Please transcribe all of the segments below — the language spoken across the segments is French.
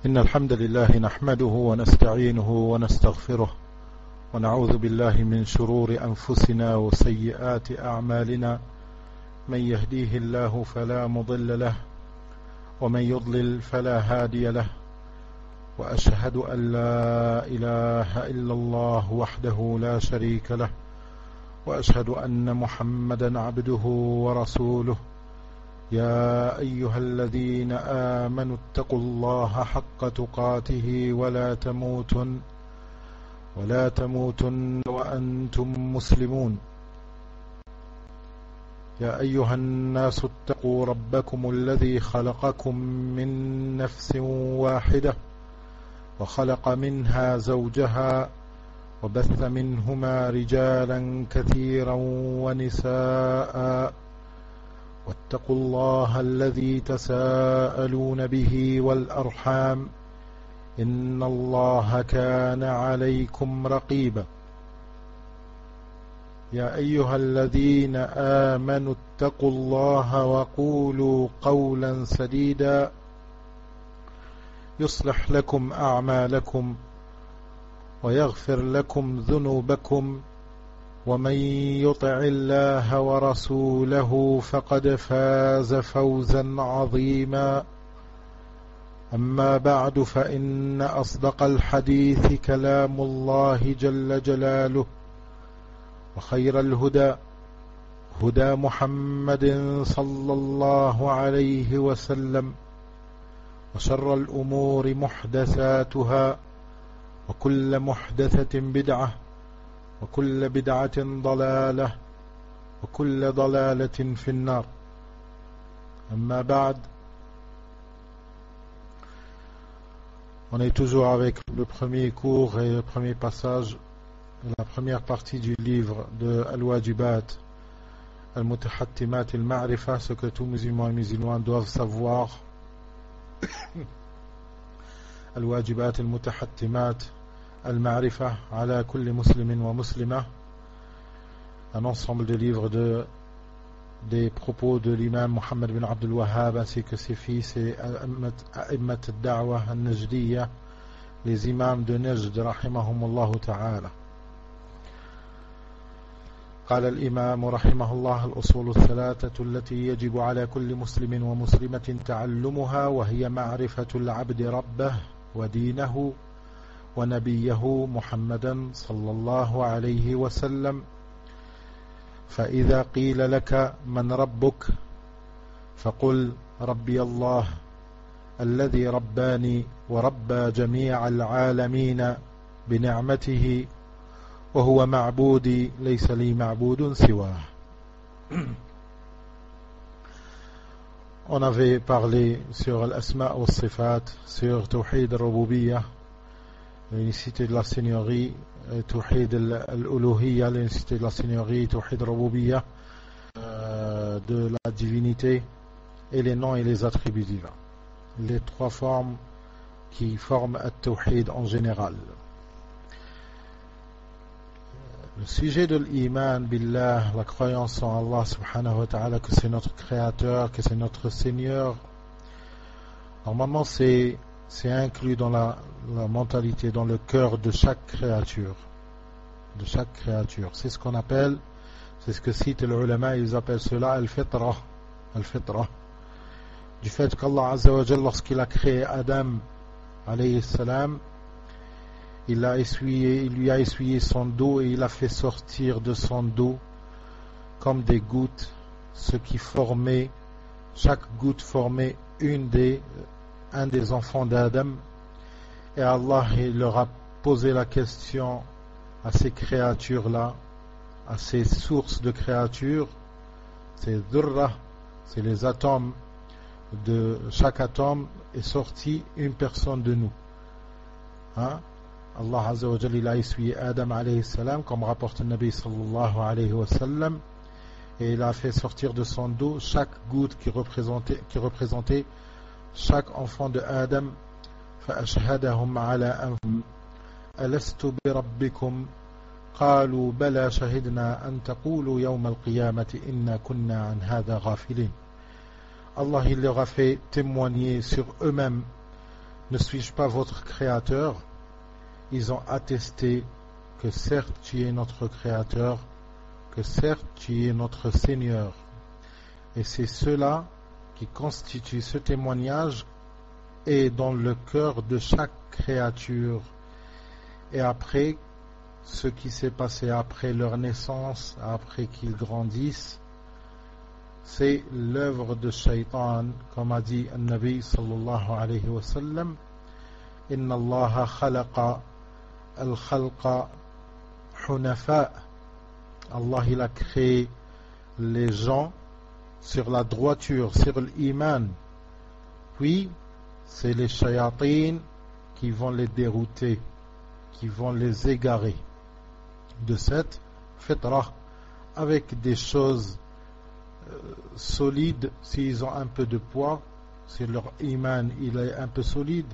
إن الحمد لله نحمده ونستعينه ونستغفره ونعوذ بالله من شرور أنفسنا وسيئات أعمالنا. من يهديه الله فلا مضل له ومن يضلل فلا هادي له، وأشهد أن لا إله إلا الله وحده لا شريك له، وأشهد أن محمدا عبده ورسوله. يا أيها الذين آمنوا اتقوا الله حق تقاته ولا تموتن وأنتم مسلمون. يا أيها الناس اتقوا ربكم الذي خلقكم من نفس واحدة وخلق منها زوجها وبث منهما رجالا كثيرا ونساء، واتقوا الله الذي تساءلون به والأرحام، إن الله كان عليكم رقيبا. يا أيها الذين آمنوا اتقوا الله وقولوا قولا سديدا يصلح لكم أعمالكم ويغفر لكم ذنوبكم، ومن يطع الله ورسوله فقد فاز فوزا عظيما. أما بعد، فإن أصدق الحديث كلام الله جل جلاله، وخير الهدى هدى محمد صلى الله عليه وسلم، وشر الأمور محدثاتها، وكل محدثة بدعة، وكل بدعة ضلالة، وكل ضلالة في النار. أما بعد. On est toujours avec le premier cours et le premier passage, la première partie du livre de Al-Wajibat Al-Mutahattimat Al-Ma'rifa, ce que tous musulmans et musulmanes doivent savoir. Al-Wajibat Al-Mutahattimat Al-Ma'rifa ala kulli muslimin wa muslima, un ensemble de livres des propos de l'imam Muhammad bin Abdul Wahhab ainsi que ses fils et A'immat al-Da'wa al-Najdiyya, les imams de Najd rahimahumullah ta'ala. قال الإمام رحمه الله: الأصول الثلاثة التي يجب على كل مسلم ومسلمة تعلمها، وهي معرفة العبد ربه ودينه ونبيه محمدا صلى الله عليه وسلم. فإذا قيل لك من ربك فقل ربي الله الذي رباني وربى جميع العالمين بنعمته، وهو معبودي ليس لي معبود سواه. On avait parlé sur Al-Asma' wa Sifat, sur Tawhid al-Rububiyyah, l'unicité de la Seigneurie, Tawhid al-Uluhiyya, l'unicité de la Seigneurie, Tawhid al-Rububiyyah, de la divinité, et les noms et les attributs divins. Les trois formes qui forment At-Tawhid en général. Le sujet de l'iman billah, la croyance en Allah subhanahu wa ta'ala, que c'est notre créateur, que c'est notre Seigneur, normalement c'est inclus dans la mentalité, dans le cœur de chaque créature. De chaque créature. C'est ce qu'on appelle, c'est ce que citent les ulama, ils appellent cela al-fitra. Al-fitra. Du fait qu'Allah Azza wa Jalla, lorsqu'il a créé Adam alayhi salam, il lui a essuyé son dos et il a fait sortir de son dos comme des gouttes, ce qui formait, chaque goutte formait un des enfants d'Adam. Et Allah, il leur a posé la question à ces créatures-là, à ces sources de créatures, ces dhurra, c'est les atomes, de chaque atome est sorti une personne de nous. Hein? Allah Azza wa Jalla, il a essuyé Adam alayhi salam, comme rapporte le Nabi sallallahu alayhi wa sallam, et il a fait sortir de son dos chaque goutte qui représentait chaque enfant de Adam. فأشهدهم على أنفسهم ألست بربكم قالوا بلى شهدنا أن تقولوا يوم القيامة إنا كنا عن هذا غافلين. Allah, il leur a fait témoigner sur eux-mêmes ne suis-je pas votre créateur? Ils ont attesté que certes tu es notre créateur, que certes tu es notre Seigneur. Et c'est cela qui constitue ce témoignage est dans le cœur de chaque créature. Et après, ce qui s'est passé après leur naissance, après qu'ils grandissent, c'est l'œuvre de Shaitan, comme a dit le Nabi sallallahu alayhi wa sallam, Inna Allah khalaqa al-khalqa hunafa. Allah il a créé les gens sur la droiture, sur l'iman. Puis, c'est les shayatines qui vont les dérouter, qui vont les égarer de cette fitra, avec des choses solides, s'ils ont un peu de poids, si leur iman il est un peu solide,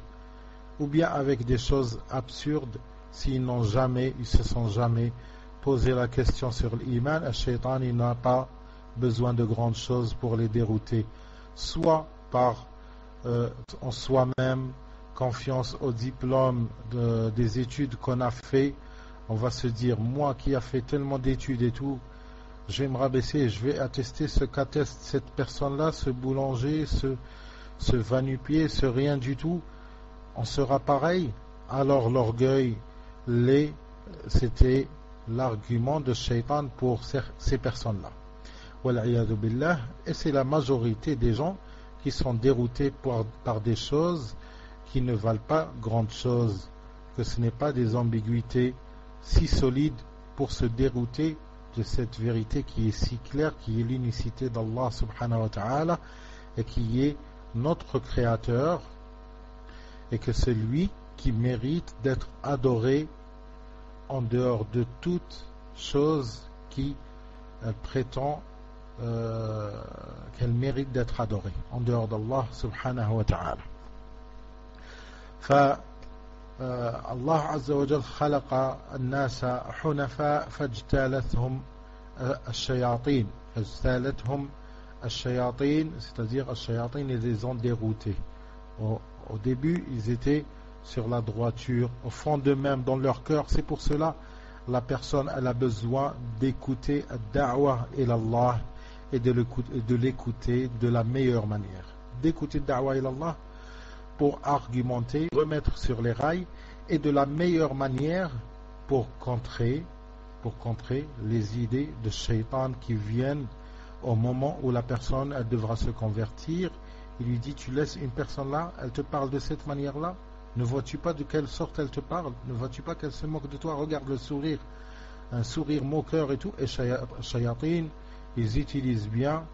ou bien avec des choses absurdes, s'ils n'ont jamais, ils se sont jamais posé la question sur l'iman. Le shaitan il n'a pas besoin de grandes choses pour les dérouter, soit par en soi-même, confiance au diplôme des études qu'on a fait. On va se dire, moi qui a fait tellement d'études et tout, je vais me rabaisser, je vais attester ce qu'atteste cette personne-là, ce boulanger, ce va-nu-pied, ce rien du tout. On sera pareil. Alors l'orgueil, c'était l'argument de Shaitan pour ces personnes-là. Wal'iyadu billah. Et c'est la majorité des gens qui sont déroutés par des choses qui ne valent pas grande chose, que ce n'est pas des ambiguïtés si solides pour se dérouter de cette vérité qui est si claire, qui est l'unicité d'Allah subhanahu wa ta'ala, et qui est notre créateur, et que c'est lui qui mérite d'être adoré en dehors de toute chose qui prétend qu'elle mérite d'être adorée en dehors d'Allah subhanahu wa ta'ala. فالله عز وجل خلق الناس حنفاء فاجتالتهم الشياطين, c'est-à-dire الشياطين, ils les ont déroutés. Au début ils étaient sur la droiture, au fond d'eux-mêmes, dans leur cœur. C'est pour cela la personne elle a besoin d'écouter ad-da'wa ilallah et de l'écouter de la meilleure manière, d'écouter ad-da'wa ilallah pour argumenter, remettre sur les rails, et de la meilleure manière pour contrer les idées de Shaitan qui viennent au moment où la personne elle devra se convertir. Il lui dit, tu laisses une personne là, elle te parle de cette manière là, ne vois-tu pas de quelle sorte elle te parle, ne vois-tu pas qu'elle se moque de toi, regarde le sourire, un sourire moqueur et tout. Et Shayatin, ils utilisent bien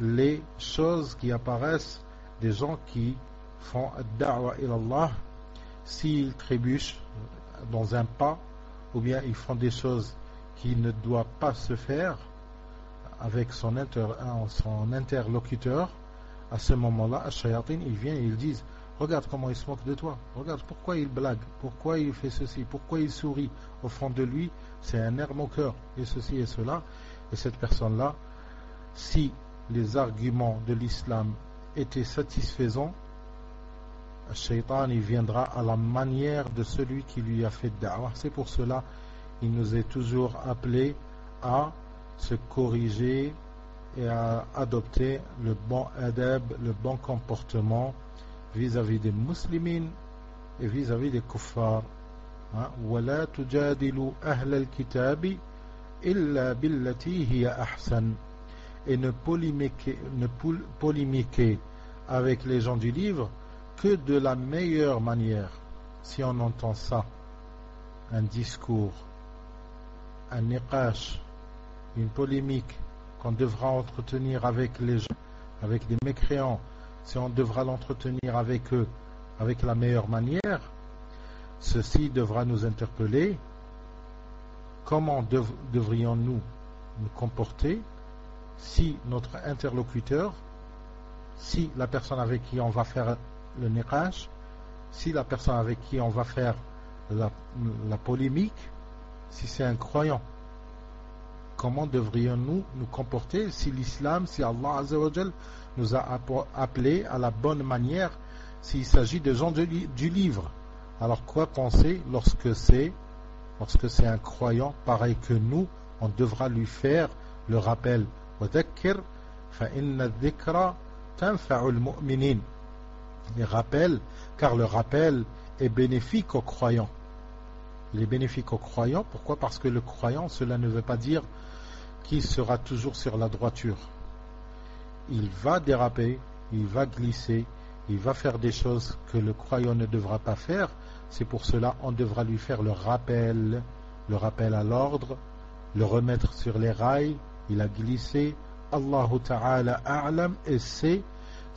les choses qui apparaissent des gens qui font da'wa ilallah. S'ils trébuchent dans un pas, ou bien ils font des choses qui ne doivent pas se faire avec son interlocuteur, à ce moment-là, Shayatin, ils viennent et ils disent, regarde comment il se moque de toi, regarde pourquoi il blague, pourquoi il fait ceci, pourquoi il sourit. Au fond de lui, c'est un air moqueur, et ceci et cela. Et cette personne-là, si les arguments de l'islam étaient satisfaisants, le Shaitan il viendra à la manière de celui qui lui a fait da'wah. C'est pour cela il nous est toujours appelé à se corriger et à adopter le bon adab, le bon comportement vis-à-vis des musulmans et vis-à-vis des kuffars. وَلَا تُجَادِلُوا أَهْلَ الْكِتَابِ إِلَّا بِالَّتِي هِيَ أَحْسَنُ. Et ne polémiquer avec les gens du livre que de la meilleure manière. Si on entend ça, un discours, un niqash, une polémique qu'on devra entretenir avec les gens, avec des mécréants, si on devra l'entretenir avec eux avec la meilleure manière, ceci devra nous interpeller. Comment devrions-nous nous comporter si notre interlocuteur, si la personne avec qui on va faire le niqash, si la personne avec qui on va faire la polémique, si c'est un croyant? Comment devrions-nous nous comporter si l'islam, si Allah Azza wa Jal nous a appelés à la bonne manière s'il s'agit de gens du livre. Alors quoi penser lorsque c'est un croyant pareil que nous, on devra lui faire le rappel. وَذَكِّرْ فَإِنَّ الذِّكْرَ تَنْفَعُ الْمُؤْمِنِينَ. Les rappels, car le rappel est bénéfique aux croyants. Il est bénéfique aux croyants. Pourquoi? Parce que le croyant, cela ne veut pas dire qu'il sera toujours sur la droiture. Il va déraper, il va glisser, il va faire des choses que le croyant ne devra pas faire. C'est pour cela qu'on devra lui faire le rappel à l'ordre, le remettre sur les rails. Il a glissé, Allahu Ta'ala a'lam, et c'est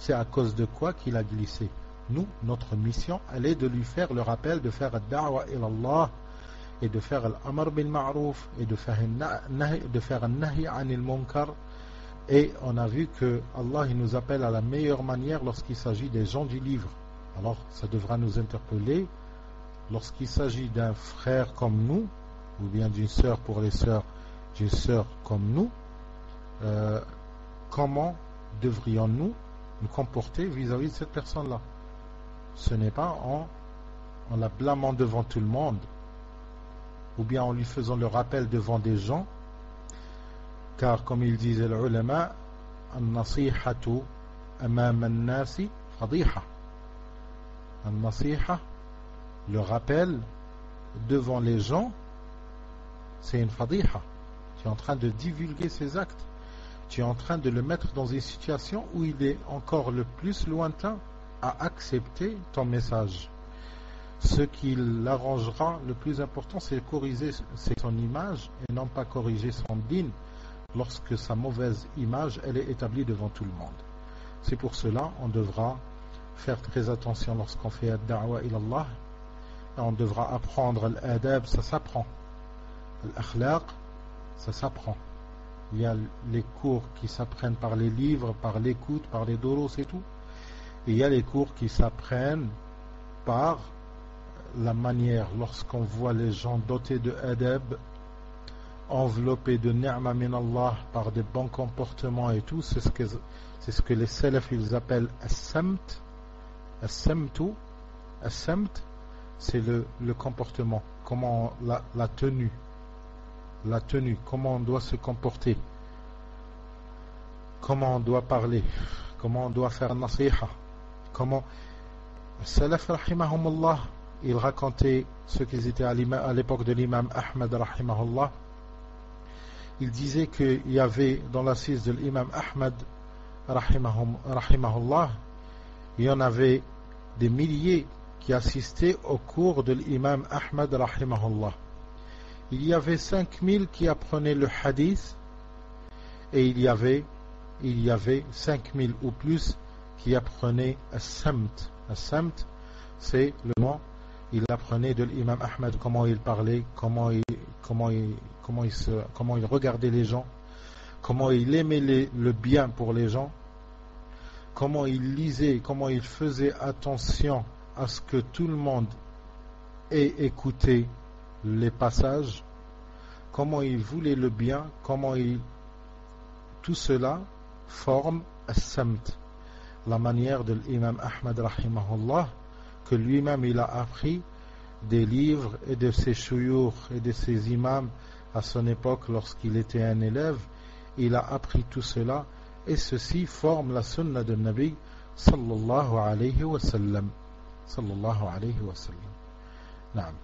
à cause de quoi qu'il a glissé. Nous, notre mission, elle est de lui faire le rappel, de faire ad-da'wa ila Allah, et de faire l'amr bil ma'rouf, et de faire an-nahy anil munkar. Et on a vu que Allah il nous appelle à la meilleure manière lorsqu'il s'agit des gens du livre. Alors ça devra nous interpeller lorsqu'il s'agit d'un frère comme nous, ou bien d'une sœur pour les sœurs, d'une sœur comme nous, comment devrions-nous nous comporter vis-à-vis de cette personne-là? Ce n'est pas en la blâmant devant tout le monde, ou bien en lui faisant le rappel devant des gens, car comme il disait les ulama, an-nasihatu amama an-nasi fadiha. An-nasiha, le rappel devant les gens, c'est une fadiha. Tu es en train de divulguer ses actes. Tu es en train de le mettre dans une situation où il est encore le plus lointain à accepter ton message. Ce qui l'arrangera, le plus important, c'est corriger son image et non pas corriger son din lorsque sa mauvaise image elle est établie devant tout le monde. C'est pour cela on devra faire très attention lorsqu'on fait ad-da'wa ila Allah. On devra apprendre l'adab, ça s'apprend. L'akhlaq, ça s'apprend. Il y a les cours qui s'apprennent par les livres, par l'écoute, par les doros et tout. Et il y a les cours qui s'apprennent par la manière, lorsqu'on voit les gens dotés de adab, enveloppés de ni'ma min Allah par des bons comportements et tout, c'est ce que les salaf ils appellent as-samt. As-samtu, c'est le comportement, comment la tenue, comment on doit se comporter, comment on doit parler, comment on doit faire nasiha, comment salaf rahimahumullah, ils racontaient ce qu'ils étaient à l'époque de l'imam Ahmad rahimahullah. Il disait qu'il y avait dans l'assise de l'imam Ahmad rahimahullah, il y en avait des milliers qui assistaient au cours de l'imam Ahmad rahimahullah. Il y avait 5000 qui apprenaient le hadith et il y avait 5000 ou plus qui apprenaient as-samt. As-samt, c'est le nom. Il apprenait de l'imam Ahmad comment il parlait, comment il regardait les gens, comment il aimait le bien pour les gens, comment il lisait, comment il faisait attention à ce que tout le monde ait écouté les passages, comment il voulait le bien, tout cela forme as-samt, la manière de l'imam Ahmad rahimahullah, que lui-même il a appris des livres et de ses shuyukh et de ses imams à son époque lorsqu'il était un élève. Il a appris tout cela et ceci forme la sunna de Nabi sallallahu alayhi wa sallam. Sallallahu alayhi wa sallam. Naam.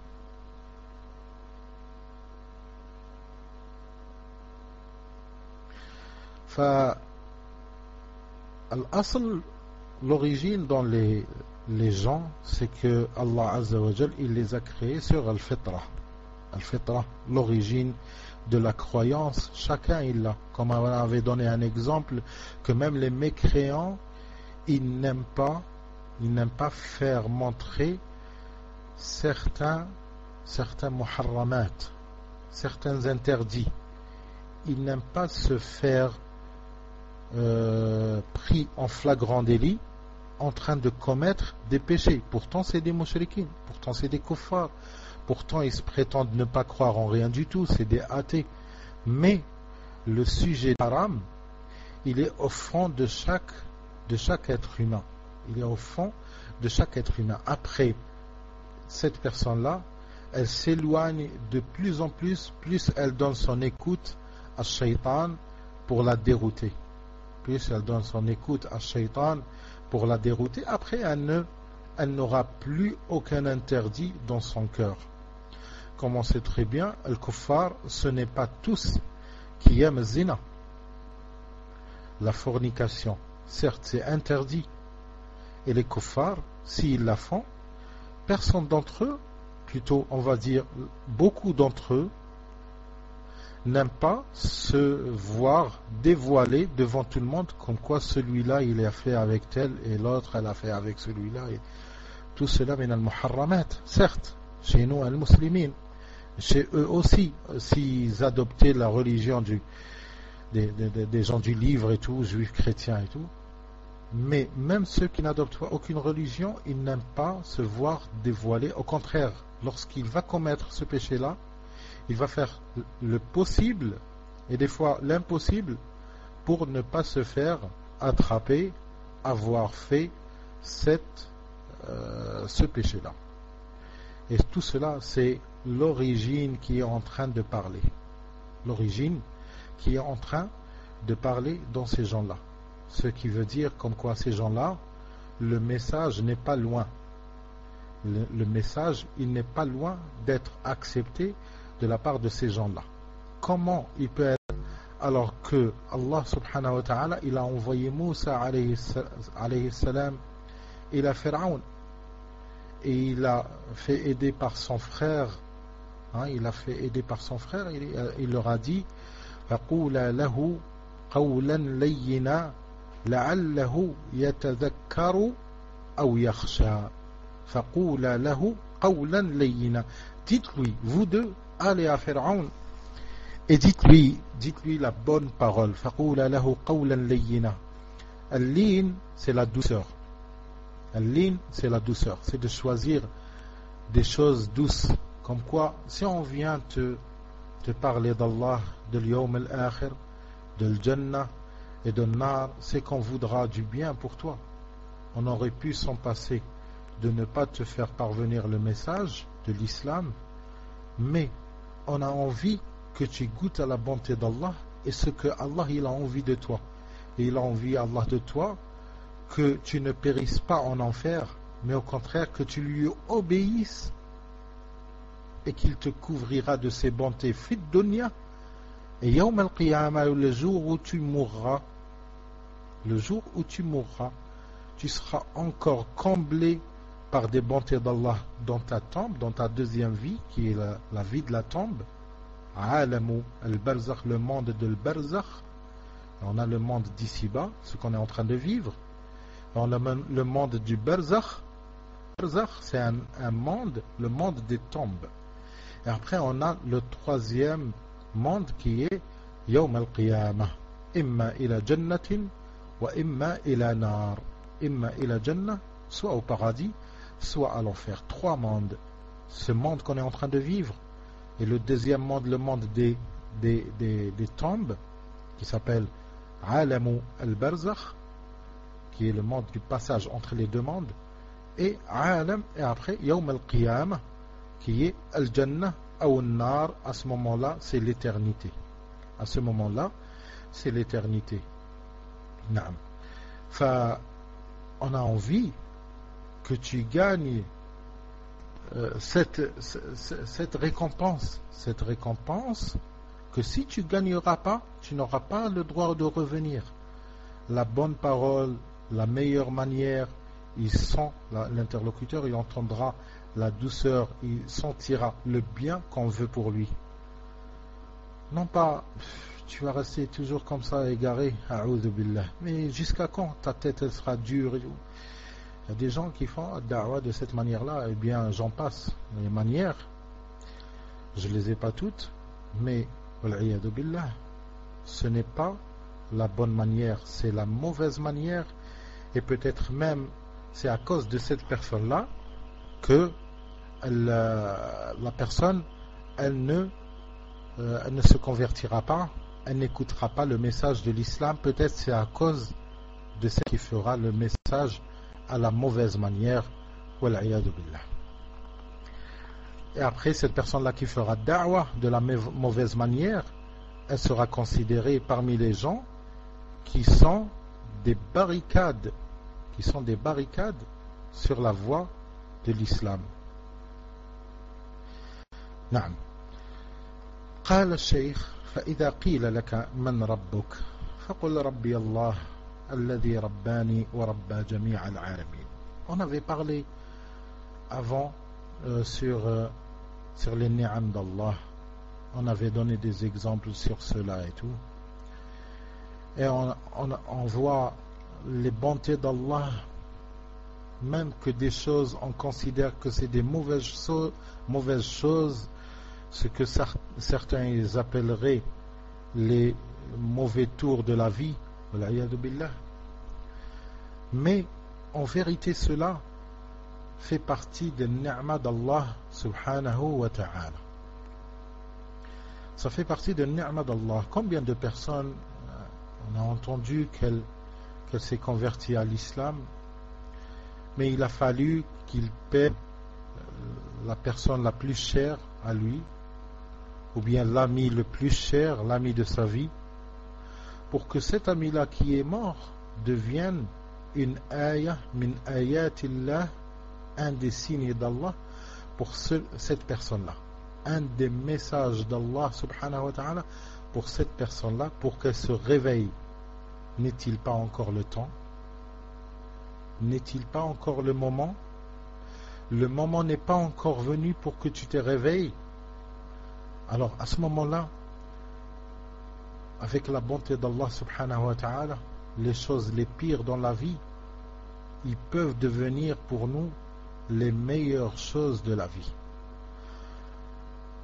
L'origine dans les gens, c'est que Allah Azza wa Jal, il les a créés sur Al-Fitra. Al-Fitra, l'origine de la croyance, chacun il l'a. Comme on avait donné un exemple, que même les mécréants, ils n'aiment pas faire montrer certains muharramat, certains interdits. Ils n'aiment pas se faire pris en flagrant délit en train de commettre des péchés. Pourtant c'est des mushrikines, pourtant c'est des kuffars, pourtant ils se prétendent ne pas croire en rien du tout, c'est des athées. Mais le sujet haram, il est au fond de chaque être humain. Il est au fond de chaque être humain. Après, cette personne-là, elle s'éloigne de plus en plus, plus elle donne son écoute à Shaitan pour la dérouter. Plus elle donne son écoute à Shaitan pour la dérouter, après elle n'aura plus aucun interdit dans son cœur. Comme on sait très bien, le kuffar, ce n'est pas tous qui aiment zina. La fornication, certes, c'est interdit. Et les kuffars, s'ils la font, personne d'entre eux, plutôt on va dire beaucoup d'entre eux, n'aiment pas se voir dévoiler devant tout le monde comme quoi celui-là il a fait avec tel et l'autre elle a fait avec celui-là. Et tout cela min al-muharramat, certes, chez nous al-muslimin, chez eux aussi, s'ils adoptaient la religion des gens du livre et tout, juifs, chrétiens et tout. Mais même ceux qui n'adoptent pas aucune religion, ils n'aiment pas se voir dévoiler. Au contraire, lorsqu'il va commettre ce péché-là, il va faire le possible et des fois l'impossible pour ne pas se faire attraper, avoir fait ce péché-là. Et tout cela, c'est l'origine qui est en train de parler. L'origine qui est en train de parler dans ces gens-là. Ce qui veut dire comme quoi ces gens-là, le message n'est pas loin. Le message, il n'est pas loin d'être accepté de la part de ces gens-là. Comment il peut être alors que Allah subhanahu wa ta'ala, il a envoyé Moussa alayhi salam et la Pharaon et il a fait aider par son frère, il leur a dit فَقُولَا لَهُ قَوْلًا لَيِّنًا لَعَلَّهُ يَتَذَكَّرُ أَوْ يَخْشَى فَقُولَا لَهُ قَوْلًا لَيِّنًا. Dites-lui, vous deux, allez à Pharaon et dites-lui la bonne parole. فَقُولَا لَهُ قَوْلًا لَيِّنًا. Al-lin, c'est la douceur. Al-lin, c'est la douceur. C'est de choisir des choses douces. Comme quoi, si on vient te parler d'Allah, de l'Yawm al-Akhir, de l'Jannah et de l'Nar, c'est qu'on voudra du bien pour toi. On aurait pu s'en passer de ne pas te faire parvenir le message de l'islam, mais on a envie que tu goûtes à la bonté d'Allah et ce que Allah il a envie de toi. Et il a envie, Allah, de toi, que tu ne périsses pas en enfer, mais au contraire que tu lui obéisses et qu'il te couvrira de ses bontés fit dunya. Et Yawm al-Qiyamah, le jour où tu mourras, tu seras encore comblé par des bontés d'Allah dans ta tombe, dans ta deuxième vie, qui est la vie de la tombe. Alamu al-Barzakh, le monde de l'Barzakh. On a le monde d'ici-bas, ce qu'on est en train de vivre. On a le monde du Barzakh. Barzakh, c'est un monde, le monde des tombes. Et après, on a le troisième monde qui est Yawm al-Qiyamah. Imma ila jannatin wa imma ila nar. Imma ila jannah, soit au paradis, soit à l'enfer. Trois mondes. Ce monde qu'on est en train de vivre. Et le deuxième monde, le monde des tombes, qui s'appelle Alamu al-Barzakh, qui est le monde du passage entre les deux mondes. Et Alam, et après Yawm al-Qiyamah, qui est Al-Jannah ou Al-Nar. À ce moment-là, c'est l'éternité. À ce moment-là, c'est l'éternité. Naam. On a envie que tu gagnes cette récompense. Cette récompense que si tu ne gagneras pas, tu n'auras pas le droit de revenir. La bonne parole, la meilleure manière, l'interlocuteur, il entendra la douceur, il sentira le bien qu'on veut pour lui. Non pas, tu vas rester toujours comme ça, égaré, a'oudhu billah. Mais jusqu'à quand ta tête elle sera dure et tout. Il y a des gens qui font da'wa de cette manière-là, eh bien j'en passe. Les manières, je ne les ai pas toutes, mais wal'iyadu billah, ce n'est pas la bonne manière, c'est la mauvaise manière, et peut-être même c'est à cause de cette personne-là que la personne elle ne se convertira pas, elle n'écoutera pas le message de l'islam. Peut-être c'est à cause de ce qui fera le message à la mauvaise manière. Wal'iyadu billah. Et après, cette personne-là qui fera da'wah de la mauvaise manière, elle sera considérée parmi les gens qui sont des barricades sur la voie de l'islam. نعم. قال الشيخ فإذا قيل لك من ربك فقل ربي الله الذي رباني وربى جميع العالمين. On avait parlé avant sur les ni'am d'Allah. On avait donné des exemples sur cela et tout. Et on voit les bontés d'Allah, même que des choses, on considère que c'est des mauvaises choses, ce que certains appelleraient les mauvais tours de la vie, mais en vérité cela fait partie des ni'ma d'Allah subhanahu wa ta'ala. Ça fait partie des ni'ma d'Allah. Combien de personnes on a entendu qu'elle s'est convertie à l'islam, mais il a fallu qu'il paie la personne la plus chère à lui, ou bien l'ami le plus cher, l'ami de sa vie, pour que cet ami-là qui est mort devienne une ayah min ayatillah, un des signes d'Allah pour cette personne-là, un des messages d'Allah subhanahu wa ta'ala pour cette personne-là, pour qu'elle se réveille. N'est-il pas encore le temps? N'est-il pas encore le moment? Le moment n'est pas encore venu pour que tu te réveilles. Alors à ce moment-là, avec la bonté d'Allah subhanahu wa ta'ala, les choses les pires dans la vie, ils peuvent devenir pour nous les meilleures choses de la vie.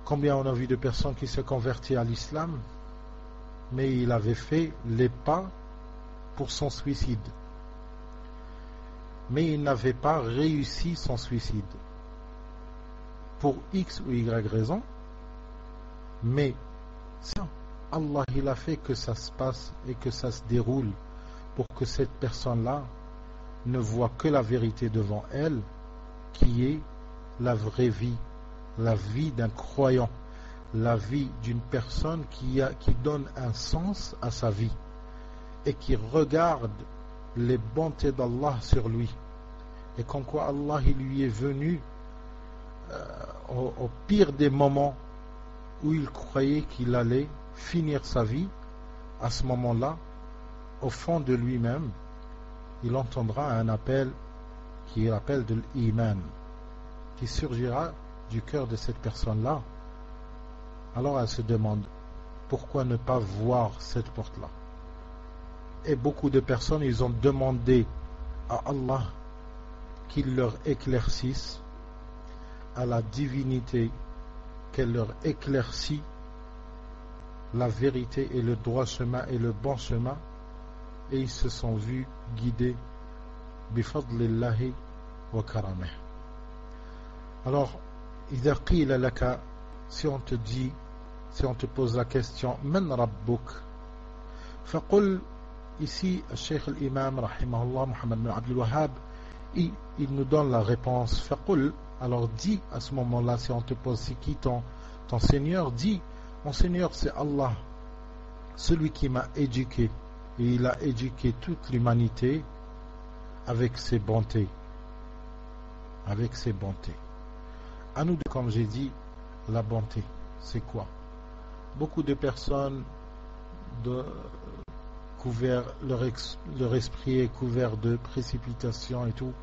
Combien on a vu de personnes qui se convertissent à l'islam, mais il avait fait les pas pour son suicide. Mais il n'avait pas réussi son suicide. Pour X ou Y raison, mais ça, Allah il a fait que ça se passe et que ça se déroule pour que cette personne-là ne voit que la vérité devant elle, qui est la vraie vie, la vie d'un croyant, la vie d'une personne qui donne un sens à sa vie et qui regarde les bontés d'Allah sur lui, et comme quoi Allah il lui est venu au pire des moments où il croyait qu'il allait finir sa vie. À ce moment-là, au fond de lui-même, il entendra un appel qui est l'appel de l'iman, qui surgira du cœur de cette personne-là. Alors elle se demande, pourquoi ne pas voir cette porte-là? Et beaucoup de personnes, ils ont demandé à Allah qu'il leur éclaircisse, à la divinité qu'elle leur éclaircit la vérité et le droit chemin et le bon chemin, et ils se sont vus guidés bifadlillahi wa karameh. Alors, idha qila laka, si on te pose la question, man rabbuk, faqul, ici, Cheikh l'imam, rahimahullah, Muhammad bin Abdul Wahhab, il nous donne la réponse, faqul, alors dis à ce moment-là, si on te pose c'est qui ton Seigneur, dis, mon Seigneur c'est Allah, celui qui m'a éduqué, et il a éduqué toute l'humanité avec ses bontés. Avec ses bontés. À nous, comme j'ai dit, la bonté, c'est quoi? Beaucoup de personnes, leur esprit est couvert de précipitation et tout.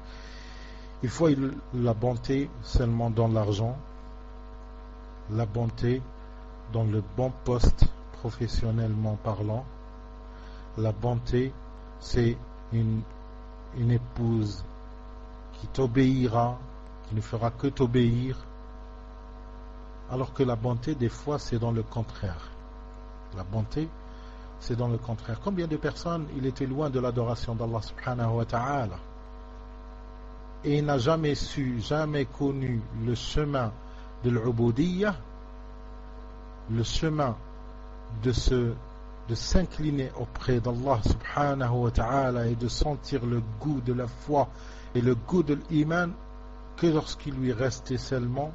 Il faut la bonté seulement dans l'argent, la bonté dans le bon poste professionnellement parlant. La bonté, c'est une épouse qui t'obéira, qui ne fera que t'obéir, alors que la bonté, des fois, c'est dans le contraire. La bonté, c'est dans le contraire. Combien de personnes, il était loin de l'adoration d'Allah subhanahu wa ta'ala, et il n'a jamais connu le chemin de l'ubudiyyah, le chemin de se de s'incliner auprès d'Allah subhanahu wa ta'ala et de sentir le goût de la foi et le goût de l'iman que lorsqu'il lui restait seulement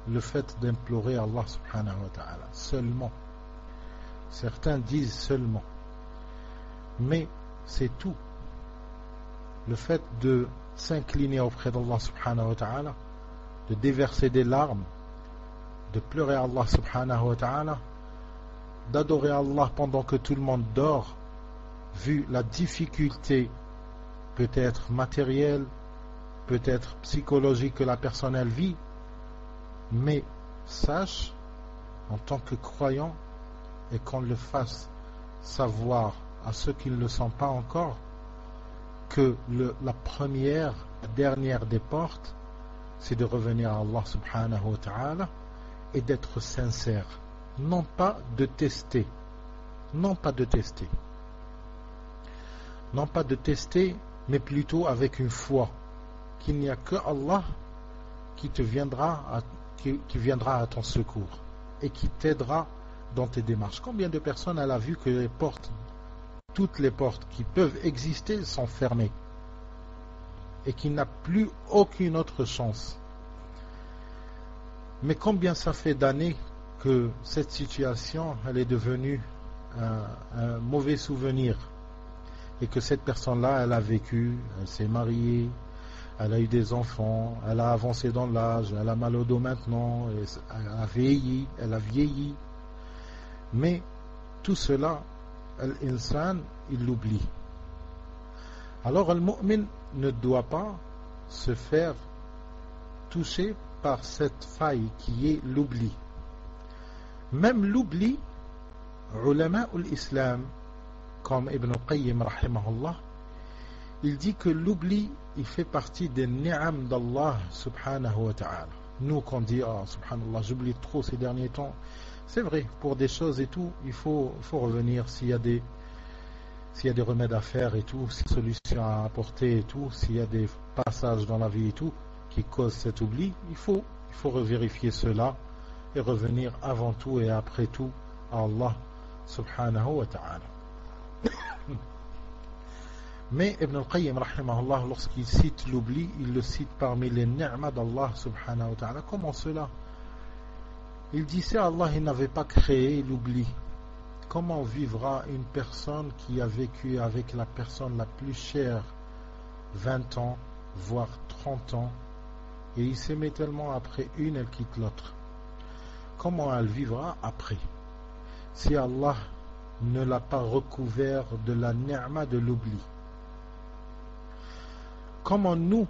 le fait d'implorer Allah subhanahu wa ta'ala. Seulement. Certains disent seulement. Mais c'est tout. Le fait de s'incliner auprès d'Allah subhanahu wa ta'ala, de déverser des larmes, de pleurer à Allah subhanahu wa ta'ala, d'adorer Allah pendant que tout le monde dort, vu la difficulté peut-être matérielle, peut-être psychologique que la personne elle vit, mais sache en tant que croyant et qu'on le fasse savoir à ceux qui ne le sont pas encore que la première, la dernière des portes, c'est de revenir à Allah subhanahu wa ta'ala et d'être sincère, non pas de tester, non pas de tester, non pas de tester, mais plutôt avec une foi qu'il n'y a que Allah qui viendra à ton secours et qui t'aidera dans tes démarches. Combien de personnes elle a vu que les portes, toutes les portes qui peuvent exister sont fermées et qu'il n'a plus aucune autre chance. Mais combien ça fait d'années que cette situation elle est devenue un mauvais souvenir et que cette personne-là elle a vécu, elle s'est mariée, elle a eu des enfants, elle a avancé dans l'âge, elle a mal au dos maintenant, elle a vieilli. Mais tout cela, l'insan, il l'oublie. Alors le mu'min ne doit pas se faire toucher par cette faille qui est l'oubli. Même l'oubli, ulama l'islam, comme Ibn Qayyim rahimahullah, il dit que l'oubli, il fait partie des ni'am d'Allah subhanahu wa ta'ala. Nous, quand on dit, subhanallah, j'oublie trop ces derniers temps, c'est vrai, pour des choses et tout, il faut revenir s'il y a des remèdes à faire et tout, s'il y a des solutions à apporter et tout, s'il y a des passages dans la vie et tout, qui causent cet oubli, il faut revérifier cela et revenir avant tout et après tout à Allah subhanahu wa ta'ala. Mais Ibn al-Qayyim rahimahullah, lorsqu'il cite l'oubli, il le cite parmi les ni'mas d'Allah subhanahu wa ta'ala. Comment cela? Il dit, si Allah n'avait pas créé l'oubli, comment vivra une personne qui a vécu avec la personne la plus chère 20 ans, voire 30 ans, et il s'aimait tellement, après une, elle quitte l'autre. Comment elle vivra après? Si Allah ne l'a pas recouvert de la ni'ma de l'oubli. Comment nous,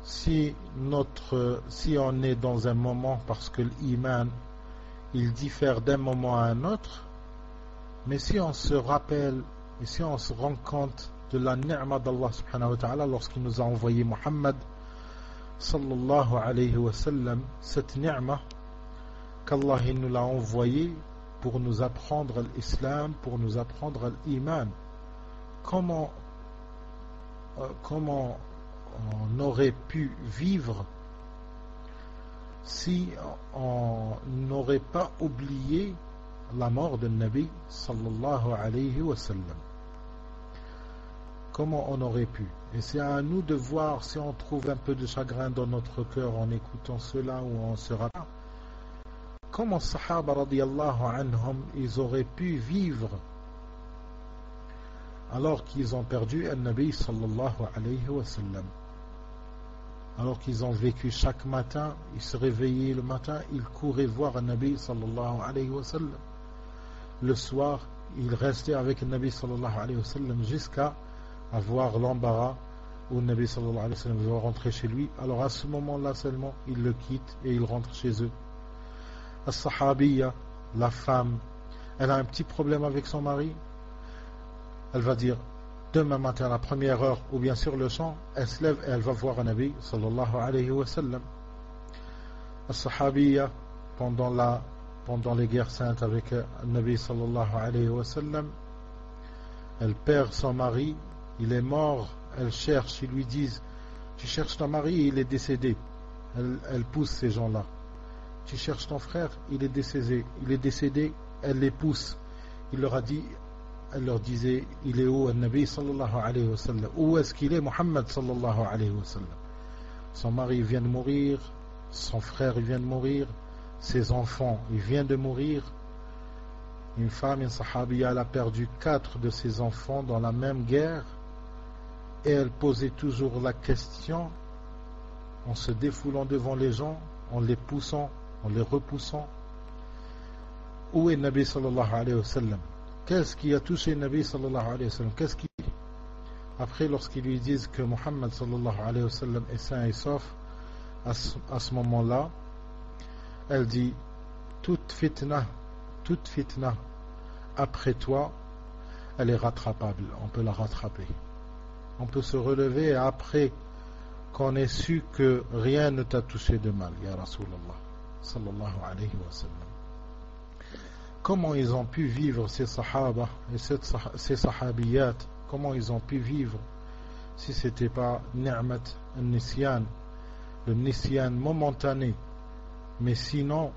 si on est dans un moment, parce que l'iman, il diffère d'un moment à un autre, mais si on se rappelle et si on se rend compte de la ni'ma d'Allah subhanahu wa ta'ala lorsqu'il nous a envoyé Muhammad sallallahu alayhi wa sallam, cette ni'ma qu'Allah nous l'a envoyé pour nous apprendre l'islam, pour nous apprendre l'iman, comment on aurait pu vivre si on n'aurait pas oublié la mort de Nabi sallallahu alayhi wa sallam. Comment on aurait pu? Et c'est à nous de voir si on trouve un peu de chagrin dans notre cœur en écoutant cela, ou on se rappelle comment Sahaba radiyallahu anhum ils auraient pu vivre alors qu'ils ont perdu un Nabi sallallahu alayhi wa sallam. Alors qu'ils ont vécu chaque matin, ils se réveillaient le matin, ils couraient voir un Nabi sallallahu alayhi wa sallam. Le soir, ils restaient avec le Nabi sallallahu alayhi wa sallam jusqu'à avoir l'embarras où le Nabi sallallahu alayhi wa sallam veut rentrer chez lui. Alors à ce moment-là seulement, ils le quittent et ils rentrent chez eux. As-Sahabiyya, la femme, elle a un petit problème avec son mari, elle va dire demain matin à la première heure ou bien sur le champ, elle se lève et elle va voir un Nabi sallallahu alayhi wa sallam. As-Sahabiyya, pendant les guerres saintes avec le Nabi sallallahu alayhi wa sallam, elle perd son mari, il est mort, elle cherche, ils lui disent tu cherches ton mari, il est décédé. Elle pousse ces gens-là. Tu cherches ton frère, il est décédé, elle les pousse. Il leur a dit elle leur disait, il est où le Nabi sallallahu alayhi wa sallam? Où est-ce qu'il est Muhammad sallallahu alayhi wa sallam? Son mari vient de mourir, son frère vient de mourir, ses enfants ils viennent de mourir. Une femme, une sahabiya, elle a perdu 4 de ses enfants dans la même guerre, et elle posait toujours la question en se défoulant devant les gens, en les poussant, en les repoussant. Où est Nabi sallallahu alayhi wa sallam? Qu'est-ce qui a touché Nabi sallallahu alayhi wa sallam? Qu'est-ce qui... Après, lorsqu'ils lui disent que Muhammad sallallahu alayhi wa sallam est sain et sauf, à ce moment-là, elle dit, toute fitna après toi, elle est rattrapable, on peut la rattraper. On peut se relever après qu'on ait su que rien ne t'a touché de mal, ya Rasulallah sallallahu alayhi wa sallam. Comment ils ont pu vivre ces sahaba et ces sahabiyat, comment ils ont pu vivre si ce n'était pas ni'mat al-nisyan, le nisyan momentané, mais sinon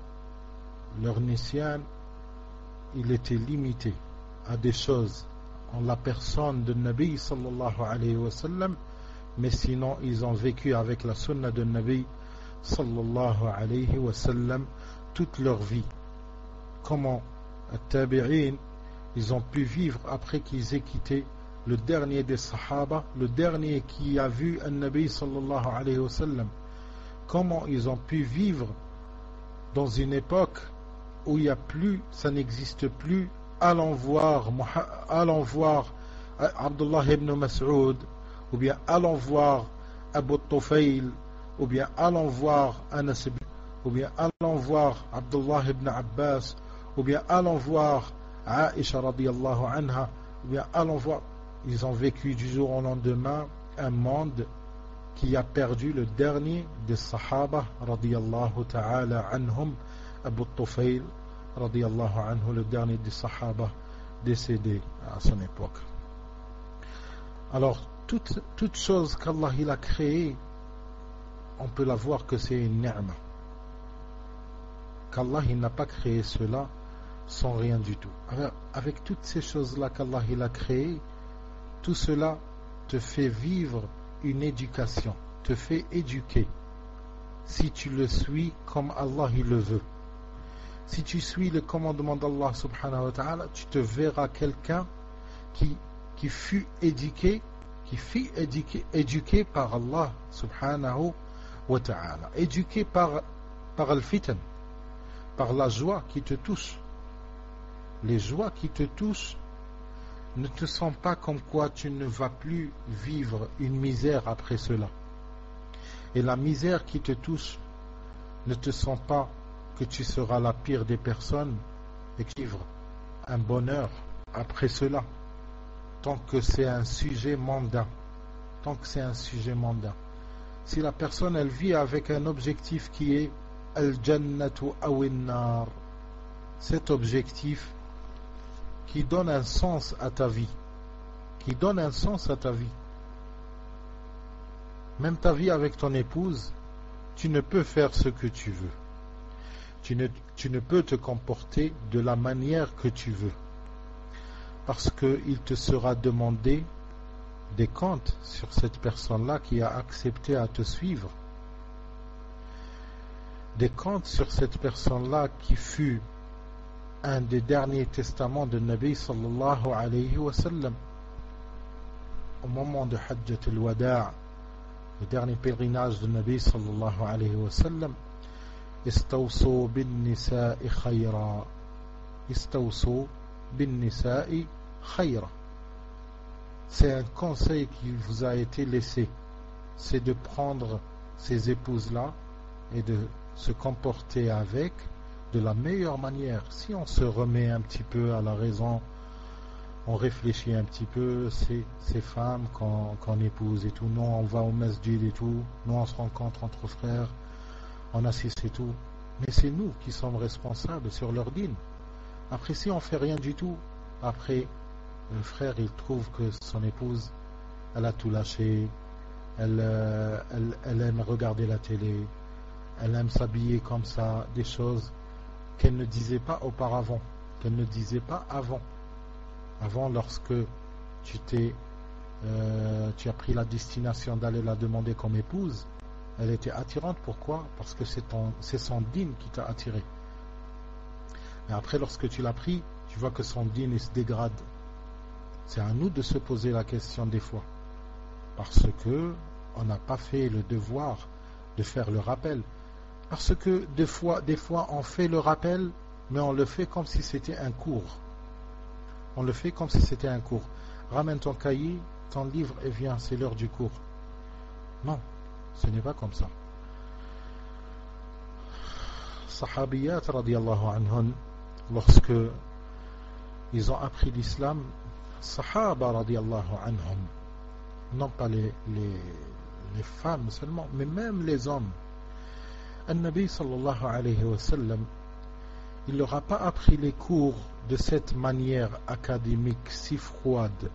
leur nisyan il était limité à des choses en la personne de Nabi sallallahu alayhi wa sallam, mais sinon ils ont vécu avec la sunna de Nabi sallallahu alayhi wa sallam toute leur vie. Comment at-tabi'in ils ont pu vivre après qu'ils aient quitté le dernier des sahaba, le dernier qui a vu un Nabi sallallahu alayhi wa sallam? Comment ils ont pu vivre dans une époque où il n'y a plus, ça n'existe plus, allons voir Abdullah ibn Mas'ud, ou bien allons voir Abu Tufayl, ou bien allons voir Anas, ou bien allons voir Abdullah ibn Abbas, ou bien allons voir Aisha radiyallahu anha, ou bien allons voir. Ils ont vécu du jour au lendemain un monde qui a perdu le dernier des Sahaba radiyallahu ta'ala anhum, Abu Tufayl radiyallahu anhu, le dernier des Sahaba décédé à son époque. Alors toute chose qu'Allah il a créée, on peut la voir que c'est une ni'ma, qu'Allah il n'a pas créé cela sans rien du tout. Avec toutes ces choses là qu'Allah il a créées, tout cela te fait vivre une éducation, te fait éduquer si tu le suis comme Allah il le veut. Si tu suis le commandement d'Allah subhanahu wa ta'ala, tu te verras quelqu'un qui fut éduqué par Allah subhanahu wa ta'ala, éduqué par al-fitan, par la joie qui te touche. Les joies qui te touchent ne te sont pas comme quoi tu ne vas plus vivre une misère après cela. Et la misère qui te touche ne te sent pas que tu seras la pire des personnes et vivre un bonheur après cela, tant que c'est un sujet mondain. Si la personne elle vit avec un objectif qui est al-jannatu awin-nar, cet objectif qui donne un sens à ta vie, même ta vie avec ton épouse, tu ne peux faire ce que tu veux. Tu ne peux te comporter de la manière que tu veux, parce qu'il te sera demandé des comptes sur cette personne-là qui a accepté à te suivre, des comptes sur cette personne-là qui fut un des derniers testaments de Nabi sallallahu alayhi wa sallam. Au moment de Hajjat al-Wada', le dernier pèlerinage de Nabi sallallahu alayhi wa sallam, Istawsu bin nisa'i khayra. Istawsu bin nisa'i khayra. C'est un conseil qui vous a été laissé, c'est de prendre ces épouses-là et de se comporter avec de la meilleure manière. Si on se remet un petit peu à la raison, on réfléchit un petit peu, ces femmes qu'on épouse et tout, nous on va au masjid et tout, nous on se rencontre entre frères, on assiste et tout, mais c'est nous qui sommes responsables sur leur dîne. Après, si on fait rien du tout, après le frère il trouve que son épouse elle a tout lâché, elle aime regarder la télé, elle aime s'habiller comme ça, des choses qu'elle ne disait pas auparavant, qu'elle ne disait pas avant. Avant, lorsque tu as pris la destination d'aller la demander comme épouse, elle était attirante. Pourquoi? Parce que c'est son dîn qui t'a attiré. Et après, lorsque tu l'as pris, tu vois que son dîn se dégrade. C'est à nous de se poser la question des fois. Parce que on n'a pas fait le devoir de faire le rappel. Parce que des fois on fait le rappel, mais on le fait comme si c'était un cours. On le fait comme si c'était un cours. Ramène ton cahier, ton livre et viens, c'est l'heure du cours. Non, ce n'est pas comme ça. Sahabiyat radiyallahu anhun, lorsque ils ont appris l'islam, Sahaba radiyallahu anhum, non pas les femmes seulement, mais même les hommes. An-Nabi sallallahu alayhi wa sallam, il leur a pas appris les cours de cette manière académique si froide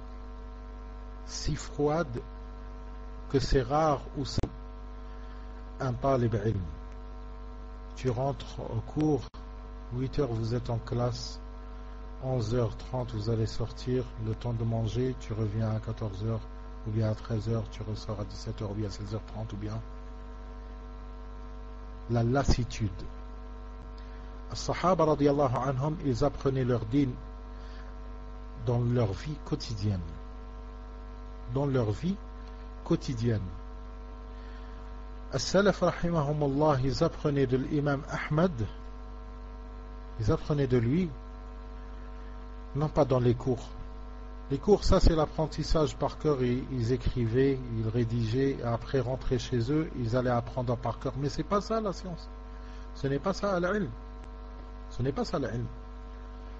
que c'est rare où c'est un talib ilm. Tu rentres au cours, 8h vous êtes en classe, 11h30 vous allez sortir, le temps de manger, tu reviens à 14h ou bien à 13h, tu ressors à 17h ou bien à 16h30 ou bien la lassitude. As-Sahaba radiyallahu anhum, ils apprenaient leur dîn dans leur vie quotidienne. Dans leur vie quotidienne. As-Salaf rahimahumullah, ils apprenaient de l'imam Ahmad, ils apprenaient de lui, non pas dans les cours. Les cours, ça c'est l'apprentissage par cœur, ils écrivaient, ils rédigeaient, et après rentrer chez eux, ils allaient apprendre par cœur. Mais c'est pas ça la science. Ce n'est pas ça l'ilm. Ce n'est pas ça l'ilm.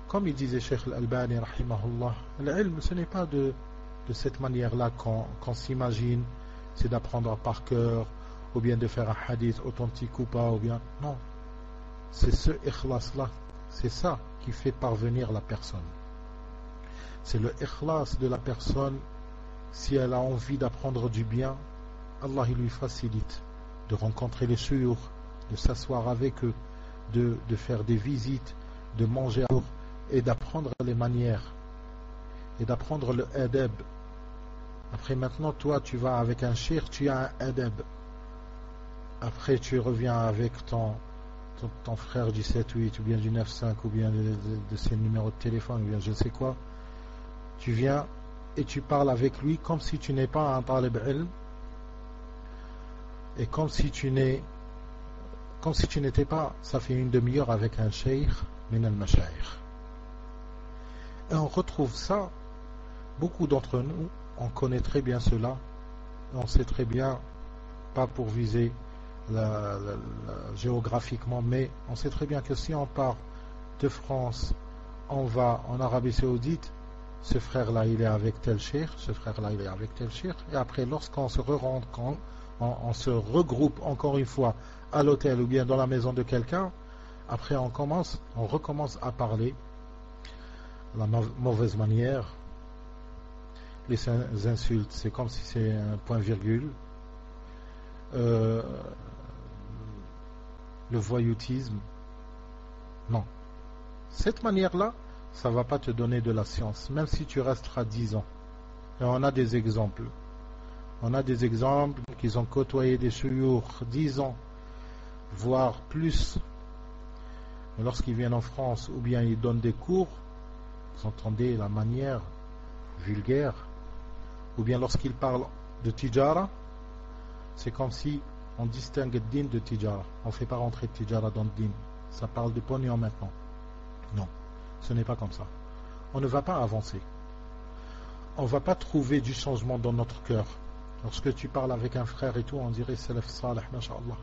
Comme il disait Cheikh Al-Albani rahimahullah, l'ilm ce n'est pas de cette manière-là qu'on s'imagine, c'est d'apprendre par cœur, ou bien de faire un hadith authentique ou pas, ou bien... Non. C'est ce ikhlas-là, c'est ça qui fait parvenir la personne. C'est le ikhlas de la personne. Si elle a envie d'apprendre du bien, Allah il lui facilite de rencontrer les shuyukh, de s'asseoir avec eux, de faire des visites, de manger à eux et d'apprendre les manières et d'apprendre le adab. Après maintenant toi tu vas avec un shir, tu as un adab. Après tu reviens avec ton frère du 7-8 ou bien du 9-5 ou bien de ses numéros de téléphone ou bien je ne sais quoi. Tu viens et tu parles avec lui comme si tu n'es pas un talib ilm et comme si tu n'étais pas, ça fait une demi-heure avec un cheikh min al-mashayikh. Et on retrouve ça, beaucoup d'entre nous, on connaît très bien cela, on sait très bien, pas pour viser géographiquement, mais on sait très bien que si on part de France, on va en Arabie Saoudite, ce frère-là il est avec tel cheikh, ce frère-là il est avec tel cheikh, et après lorsqu'on se rencontre, on se regroupe encore une fois à l'hôtel ou bien dans la maison de quelqu'un, après on recommence à parler la mauvaise manière, les insultes, c'est comme si c'est un point-virgule, le voyoutisme. Non. Cette manière-là, ça ne va pas te donner de la science, même si tu resteras 10 ans. Et on a des exemples. On a des exemples qu'ils ont côtoyé des shuyukh 10 ans, voire plus. Mais lorsqu'ils viennent en France, ou bien ils donnent des cours, vous entendez la manière vulgaire, ou bien lorsqu'ils parlent de tijara, c'est comme si on distingue le din de tijara. On ne fait pas rentrer tijara dans le din. Ça parle de pognon maintenant. Non, ce n'est pas comme ça. On ne va pas avancer. On ne va pas trouver du changement dans notre cœur. Lorsque tu parles avec un frère et tout, on dirait salaf salih, masha'Allah.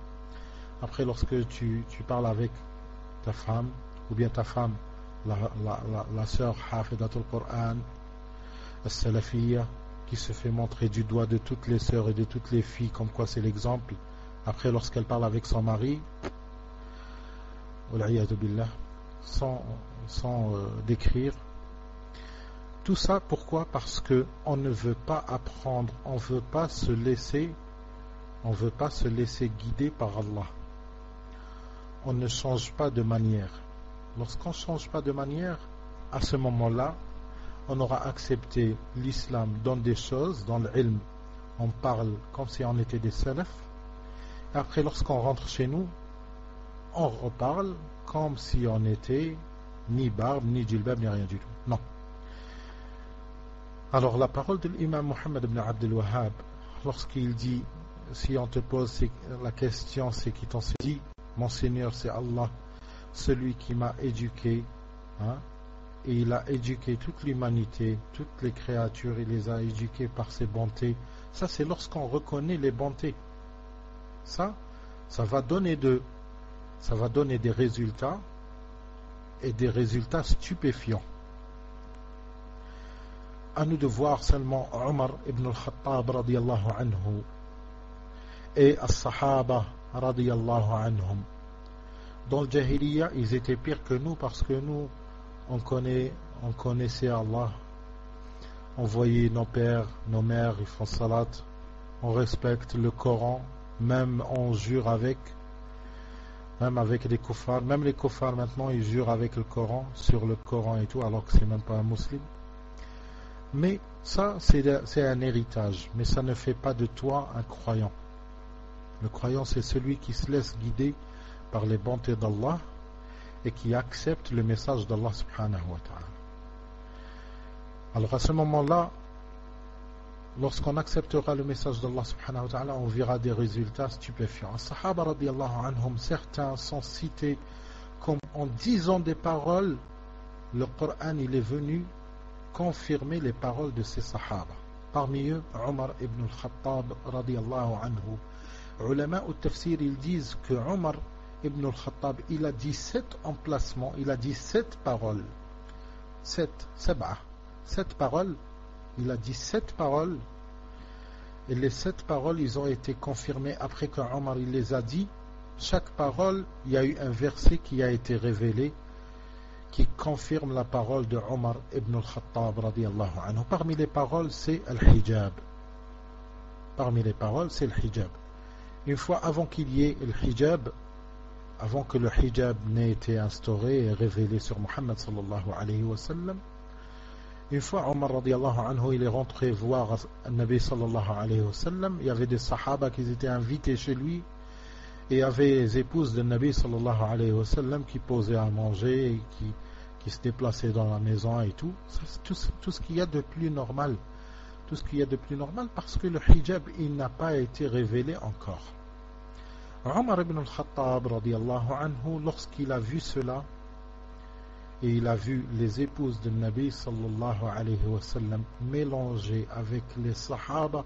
Après, lorsque tu parles avec ta femme, ou bien ta femme, la sœur hafidatul Qur'an, la salafiyya, qui se fait montrer du doigt de toutes les sœurs et de toutes les filles, comme quoi c'est l'exemple. Après, lorsqu'elle parle avec son mari, billah, sans décrire. Tout ça, pourquoi? Parce que on ne veut pas apprendre, on ne veut pas se laisser guider par Allah. On ne change pas de manière. Lorsqu'on ne change pas de manière, à ce moment-là, on aura accepté l'islam dans des choses, dans l'ilm, on parle comme si on était des salafs. Et après, lorsqu'on rentre chez nous, on reparle comme si on était ni barbe, ni djilbab, ni rien du tout. Non. Alors la parole de l'imam Muhammad ibn Abdul Wahhab, lorsqu'il dit, si on te pose la question, c'est qui t'en dit, mon Seigneur c'est Allah, celui qui m'a éduqué, hein, et il a éduqué toute l'humanité, toutes les créatures, il les a éduquées par ses bontés. Ça c'est lorsqu'on reconnaît les bontés. Ça va donner des résultats, et des résultats stupéfiants. À nous de voir seulement Omar ibn al-Khattab radiyallahu anhu et as-Sahaba radiyallahu anhum. Dans le Jahiliya, ils étaient pires que nous parce que nous, on connaissait Allah, on voyait nos pères, nos mères, ils font salat, on respecte le Coran, même on jure avec, même avec les kuffars, même les kuffars maintenant ils jurent avec le Coran, sur le Coran et tout, alors que c'est même pas un musulman. Mais ça c'est un héritage, mais ça ne fait pas de toi un croyant. Le croyant c'est celui qui se laisse guider par les bontés d'Allah et qui accepte le message d'Allah subhanahu wa ta'ala. Alors à ce moment-là, lorsqu'on acceptera le message d'Allah subhanahu wa ta'ala, on verra des résultats stupéfiants. Les Sahaba radiyallahu anhum, certains sont cités comme en disant des paroles, le Coran il est venu confirmer les paroles de ces Sahaba. Parmi eux, Omar ibn al-Khattab radiyallahu anhu. Ulama au tafsir, ils disent que Omar ibn al-Khattab, il a dit 7 emplacements, il a dit 7 paroles. 7 paroles. Il a dit 7 paroles, et les 7 paroles, ils ont été confirmées après que Omar il les a dit. Chaque parole, il y a eu un verset qui a été révélé, qui confirme la parole de Omar ibn al-Khattab radiyallahu anhu. Parmi les paroles, c'est al-hijab. Parmi les paroles, c'est le hijab. Une fois avant qu'il y ait le hijab, avant que le hijab n'ait été instauré et révélé sur Muhammad sallallahu alayhi wa sallam, une fois Omar radiyallahu anhu il est rentré voir le Nabi sallallahu alayhi wa sallam, il y avait des sahaba qui étaient invités chez lui et il y avait les épouses de Nabi sallallahu alayhi wa sallam qui posaient à manger et qui se déplaçaient dans la maison et tout. C'est tout ce qu'il y a de plus normal. Tout ce qu'il y a de plus normal parce que le hijab il n'a pas été révélé encore. Omar ibn al-Khattab radiyallahu anhu, lorsqu'il a vu cela, et il a vu les épouses de Nabi sallallahu alayhi wa sallam mélangées avec les sahaba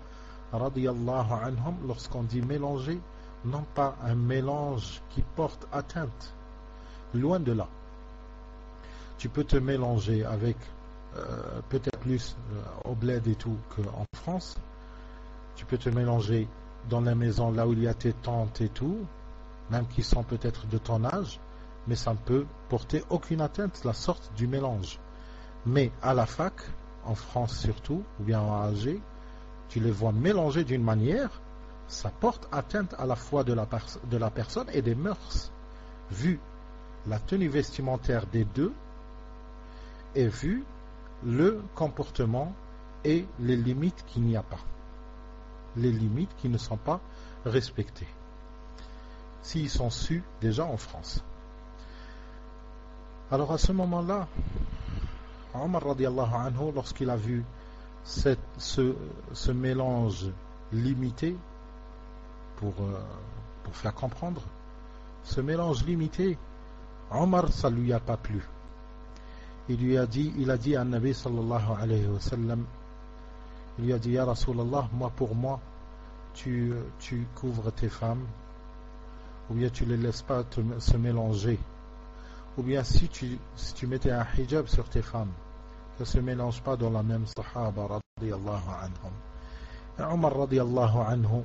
radiyallahu anhum. Lorsqu'on dit mélanger, non pas un mélange qui porte atteinte, loin de là. Tu peux te mélanger avec peut-être plus au bled et tout qu'en France. Tu peux te mélanger dans la maison là où il y a tes tantes et tout, même qui sont peut-être de ton âge, mais ça ne peut porter aucune atteinte, la sorte du mélange. Mais à la fac, en France surtout, ou bien en Alger, tu les vois mélanger d'une manière, ça porte atteinte à la foi de la personne et des mœurs, vu la tenue vestimentaire des deux, et vu le comportement et les limites qu'il n'y a pas. Les limites qui ne sont pas respectées. S'ils sont sus déjà en France. Alors à ce moment-là, Omar radiyallahu anhu, lorsqu'il a vu ce mélange limité, pour faire comprendre, ce mélange limité, Omar, ça ne lui a pas plu. Il a dit à Nabi sallallahu alayhi wa sallam, il lui a dit, Ya Rasulallah, pour moi, tu couvres tes femmes, ou bien tu ne les laisses pas se mélanger. Ou bien si tu mettais un hijab sur tes femmes, ça ne se mélange pas dans la même sahaba radiyallahu anhum. Et Omar radiyallahu anhu,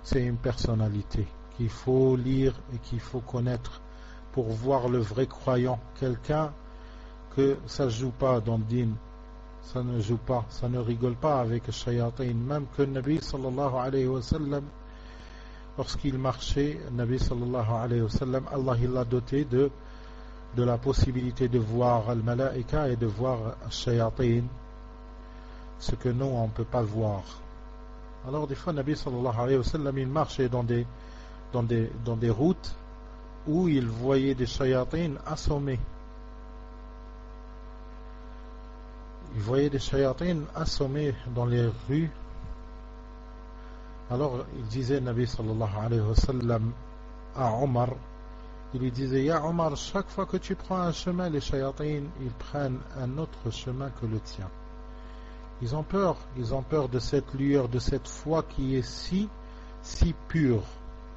c'est une personnalité qu'il faut lire et qu'il faut connaître pour voir le vrai croyant. Quelqu'un que ça ne joue pas dans le din, ça ne joue pas, ça ne rigole pas avec le shayatin. Même que le Nabi sallallahu alayhi wa sallam, lorsqu'il marchait, le Nabi sallallahu alayhi wa sallam, Allah il l'a doté de la possibilité de voir al-malaïka et de voir al-shayatin, ce que nous on ne peut pas voir. Alors des fois Nabi sallallahu alayhi wa sallam il marchait dans des routes où il voyait des shayatins assommés. Il voyait des shayatins assommés dans les rues. Alors il disait Nabi sallallahu alayhi wa sallam à Omar, il lui disait: Ya Omar, chaque fois que tu prends un chemin, les shayatins ils prennent un autre chemin que le tien. Ils ont peur de cette lueur, de cette foi qui est si pure.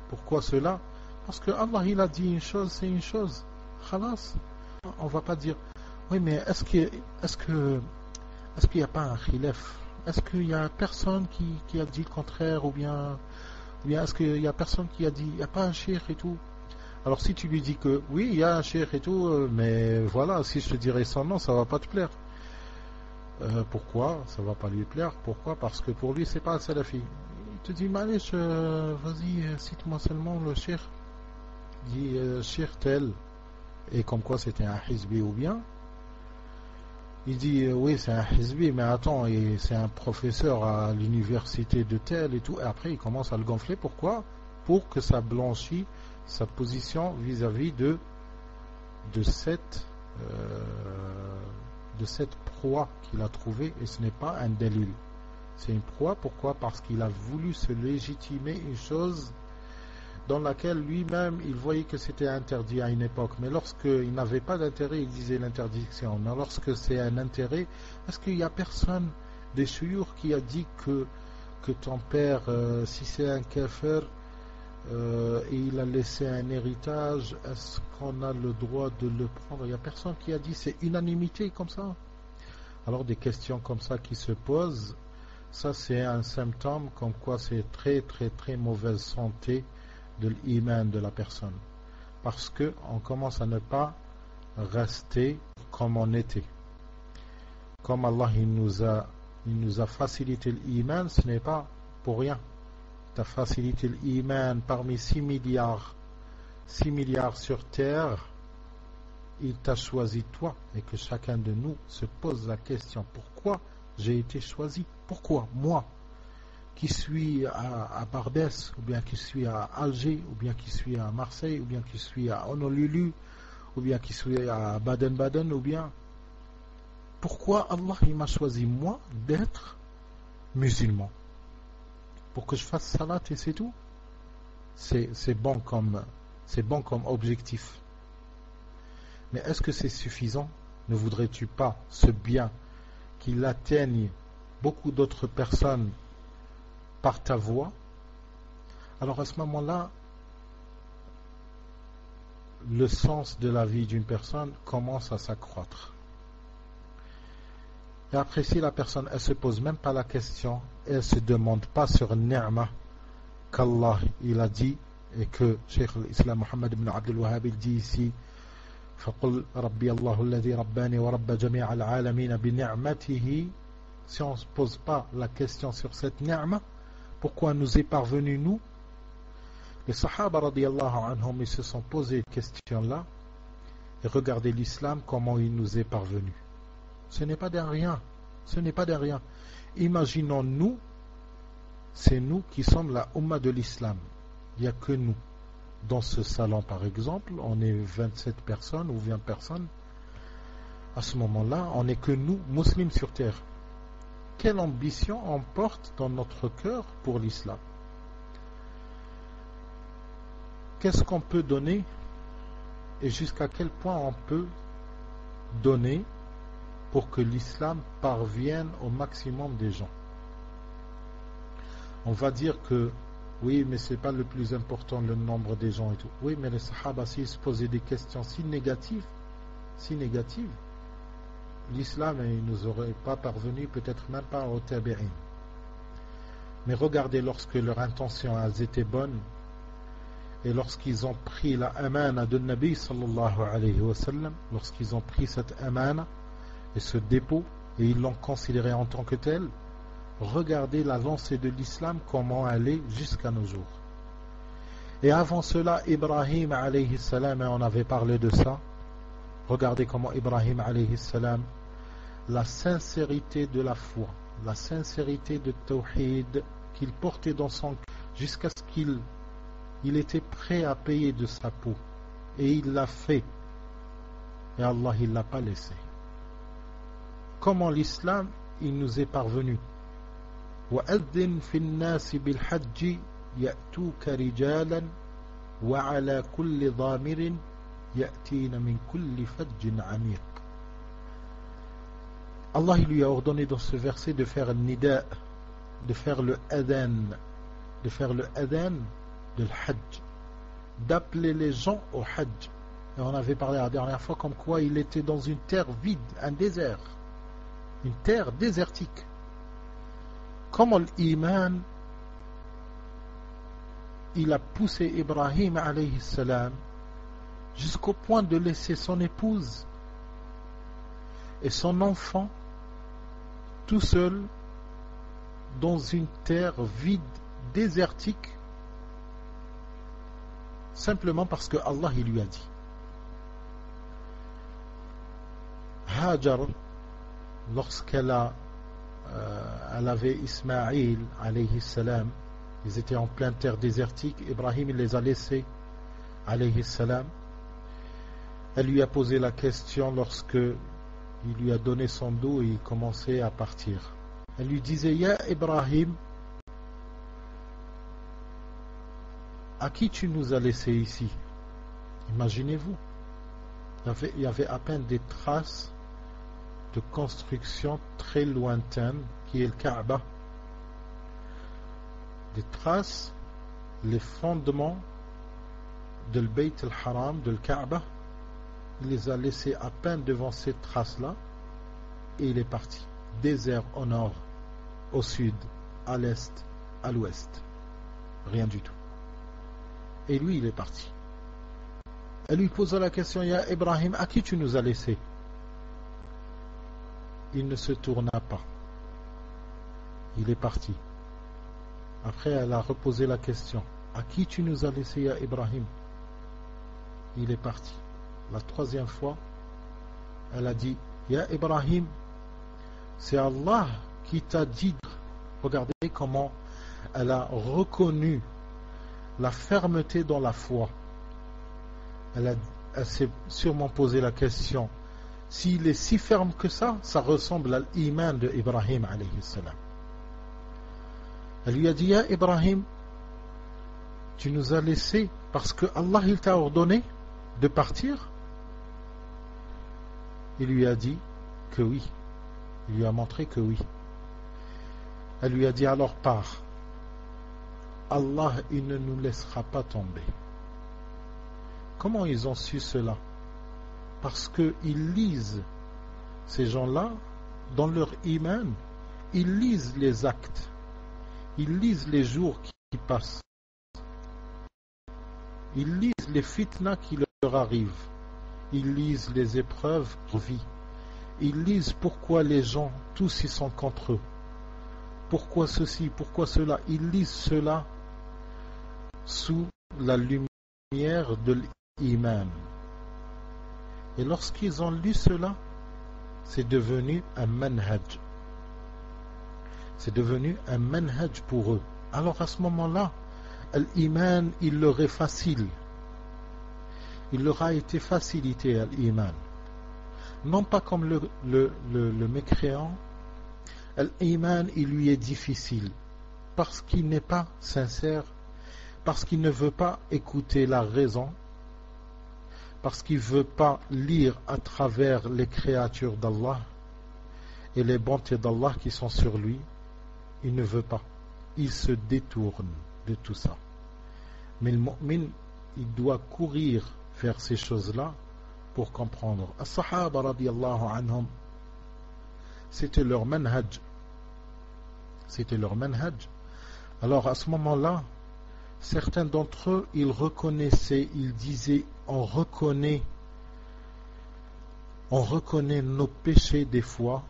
Pourquoi cela? Parce que Allah il a dit une chose, c'est une chose. Khalas. On va pas dire oui, mais est-ce qu'il n'y a pas un khilaf? Est-ce qu'il y a personne qui a dit le contraire, ou bien est-ce qu'il y a personne qui a dit il n'y a pas un cheikh et tout? Alors si tu lui dis que oui, il y a un cheikh et tout, mais voilà, si je te dirais son nom, ça va pas te plaire. Pourquoi ça va pas lui plaire? Pourquoi? Parce que pour lui c'est pas un salafi. Il te dit Malish, vas-y, cite-moi seulement le cheikh. Il dit cheikh tel, et comme quoi c'était un hizbi ou bien. Il dit oui, c'est un hizbi, mais attends, c'est un professeur à l'université de tel et tout. Et après il commence à le gonfler. Pourquoi? Pour que ça blanchit sa position vis-à-vis de cette proie qu'il a trouvée, et ce n'est pas un dalil, c'est une proie. Pourquoi? Parce qu'il a voulu se légitimer une chose dans laquelle lui-même il voyait que c'était interdit à une époque, mais lorsqu'il n'avait pas d'intérêt, il disait l'interdiction. Mais lorsque c'est un intérêt, est-ce qu'il n'y a personne des chouyours qui a dit que ton père, si c'est un kafir, et il a laissé un héritage, est-ce qu'on a le droit de le prendre? Il n'y a personne qui a dit, c'est unanimité comme ça. Alors des questions comme ça qui se posent, ça c'est un symptôme comme quoi c'est très très très mauvaise santé de l'iman de la personne, parce qu'on commence à ne pas rester comme on était. Comme Allah il nous a facilité l'iman, ce n'est pas pour rien. Tu as facilité l'iman parmi 6 milliards sur terre. Il t'a choisi toi, et que chacun de nous se pose la question: pourquoi j'ai été choisi? Pourquoi moi, qui suis à Barbès, ou bien qui suis à Alger, ou bien qui suis à Marseille, ou bien qui suis à Honolulu, ou bien qui suis à Baden-Baden, ou bien pourquoi Allah il m'a choisi moi d'être musulman? Pour que je fasse salat et c'est tout? C'est bon comme objectif. Mais est-ce que c'est suffisant? Ne voudrais-tu pas ce bien qu'il atteigne beaucoup d'autres personnes par ta voix? Alors à ce moment-là, le sens de la vie d'une personne commence à s'accroître. Et après, si la personne elle se pose même pas la question, elle se demande pas sur ni'ma qu'Allah il a dit, et que Cheikh l'Islam Mohammed ibn Abdul Wahhab il dit ici: فقل ربي الله الذي رباني ورب جميع العالمين بنعمته. Si on ne se pose pas la question sur cette ni'ma, pourquoi nous est parvenu nous? Les Sahaba radiyallahu anhum, ils se sont posé cette question-là, et regardez l'islam, comment il nous est parvenu. Ce n'est pas de rien. Ce n'est pas de rien. Imaginons-nous, c'est nous qui sommes la Ummah de l'islam. Il n'y a que nous. Dans ce salon, par exemple, on est 27 personnes ou 20 personnes. À ce moment-là, on n'est que nous, musulmans sur terre. Quelle ambition on porte dans notre cœur pour l'islam? Qu'est-ce qu'on peut donner, et jusqu'à quel point on peut donner pour que l'islam parvienne au maximum des gens? On va dire que oui, mais c'est pas le plus important, le nombre des gens et tout. Oui, mais les Sahaba, s'ils se posaient des questions si négatives, l'islam il nous aurait pas parvenu, peut-être même pas au tabi'in. Mais regardez, lorsque leurs intentions elles étaient bonnes, et lorsqu'ils ont pris la amana de Nabi sallallahu alayhi wa sallam, lorsqu'ils ont pris cette amana et ce dépôt, et ils l'ont considéré en tant que tel, regardez la lancée de l'islam, comment elle est jusqu'à nos jours. Et avant cela, Ibrahim alayhi salam, on avait parlé de ça, Regardez comment Ibrahim alayhi salam, la sincérité de la foi, la sincérité de Tawhid qu'il portait dans son cœur, jusqu'à ce qu'il était prêt à payer de sa peau. Et il l'a fait. Et Allah, il ne l'a pas laissé. Comment l'islam, il nous est parvenu. وَأَذِّنْ فِي النَّاسِ بِالْحَجِّ يَأْتُوكَ رِجَالًا وَعَلَى كُلِّ ضَامِرٍ يَأْتِينَ مِنْ كُلِّ فَجٍّ عَمِيقٍ. Allah, il lui a ordonné dans ce verset de faire le nida, de faire le adhan, de l'hajj, d'appeler les gens au hajj. Et on avait parlé la dernière fois comme quoi il était dans une terre vide, un désert, une terre désertique. Comment l'iman, il a poussé Ibrahim alayhi salam jusqu'au point de laisser son épouse et son enfant tout seul dans une terre vide, désertique, simplement parce que Allah il lui a dit. Hajar, lorsqu'elle avait Ismaïl alayhi salam, ils étaient en pleine terre désertique, Ibrahim il les a laissés alayhi salam. Elle lui a posé la question lorsque il lui a donné son dos et il commençait à partir. Elle lui disait: Ya Ibrahim, à qui tu nous as laissés ici? Imaginez-vous, il y avait à peine des traces de construction très lointaine qui est le Kaaba. Des traces, les fondements de l'Bayt al-Haram, de l'Kaaba. Il les a laissés à peine devant ces traces-là et il est parti. Désert au nord, au sud, à l'est, à l'ouest. Rien du tout. Et lui, il est parti. Elle lui posa la question: Ya Ibrahim, à qui tu nous as laissés? Il ne se tourna pas. Il est parti. Après, elle a reposé la question: à qui tu nous as laissés, Ya Ibrahim? Il est parti. La troisième fois, elle a dit: Ya Ibrahim, c'est Allah qui t'a dit. Regardez comment elle a reconnu la fermeté dans la foi. Elle s'est sûrement posé la question: s'il est si ferme que ça ressemble à l'iman de Ibrahim alayhi salam. Elle lui a dit: Ya Ibrahim, tu nous as laissés parce que Allah il t'a ordonné de partir? Il lui a dit que oui. Il lui a montré que oui. Elle lui a dit: alors pars. Allah, il ne nous laissera pas tomber. Comment ils ont su cela? Parce qu'ils lisent, ces gens-là, dans leur iman, ils lisent les actes. Ils lisent les jours qui passent. Ils lisent les fitnas qui leur arrivent. Ils lisent les épreuves de vie. Ils lisent pourquoi les gens, tous ils sont contre eux. Pourquoi ceci, pourquoi cela. Ils lisent cela sous la lumière de l'iman. Et lorsqu'ils ont lu cela, c'est devenu un manhaj. C'est devenu un manhaj pour eux. Alors à ce moment-là, l'iman, il leur est facile. Il leur a été facilité à l'iman. Non pas comme le mécréant. L'iman, il lui est difficile. Parce qu'il n'est pas sincère. Parce qu'il ne veut pas écouter la raison. Parce qu'il ne veut pas lire à travers les créatures d'Allah et les bontés d'Allah qui sont sur lui. Il ne veut pas. Il se détourne de tout ça. Mais le mu'min, il doit courir vers ces choses-là pour comprendre. As-Sahaba radiyallahu anhum, c'était leur manhaj. C'était leur manhaj. Alors à ce moment-là, certains d'entre eux, ils reconnaissaient, ils disaient: on reconnaît nos péchés des fois.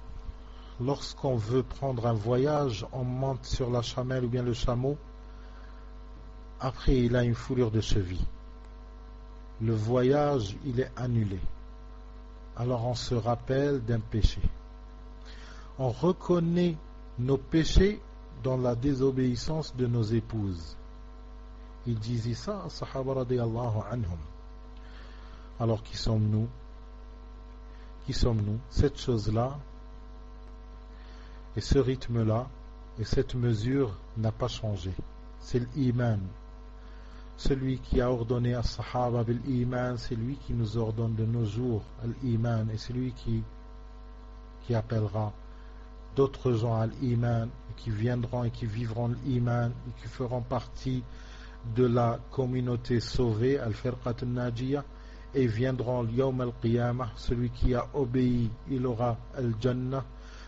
Lorsqu'on veut prendre un voyage, on monte sur la chamelle ou bien le chameau. Après, il a une foulure de cheville. Le voyage, il est annulé. alors on se rappelle d'un péché. On reconnaît nos péchés dans la désobéissance de nos épouses. Ils disaient ça à Sahaba radiyallahu anhum. Alors qui sommes-nous? Qui sommes-nous? Cette chose-là et ce rythme-là et cette mesure n'a pas changé. C'est l'iman. Celui qui a ordonné à Sahaba l'iman, c'est lui qui nous ordonne de nos jours l'iman, et c'est lui qui appellera d'autres gens à l'iman, qui viendront et qui vivront l'iman, et qui feront partie de la communauté sauvée, al-firqat al-najiyah, et viendront l'yawm al-qiyamah. Celui qui a obéi, il aura al-jannah.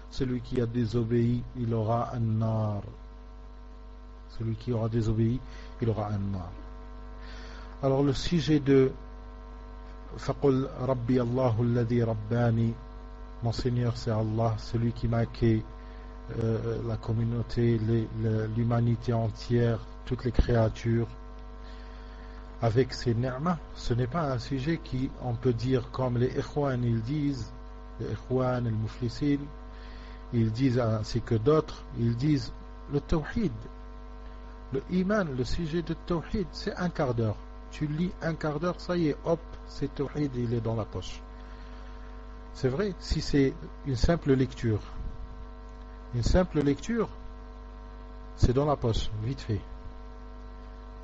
Celui qui a désobéi, il aura an-nar. Celui qui aura désobéi, il aura an-nar. Alors le sujet de Faqul Rabbi Allahu alladhi Rabbani, mon Seigneur c'est Allah, celui qui m'a créé, la communauté, l'humanité entière, toutes les créatures, avec ses ni'mas. Ce n'est pas un sujet qui, on peut dire comme les ikhwan, ils disent, les ikhwan, les muflisin, ils disent ainsi que d'autres, ils disent le tawhid, le iman, le sujet de tawhid, c'est un quart d'heure. Tu lis un quart d'heure, ça y est, hop, c'est tawhid, il est dans la poche. C'est vrai, si c'est une simple lecture, c'est dans la poche, vite fait.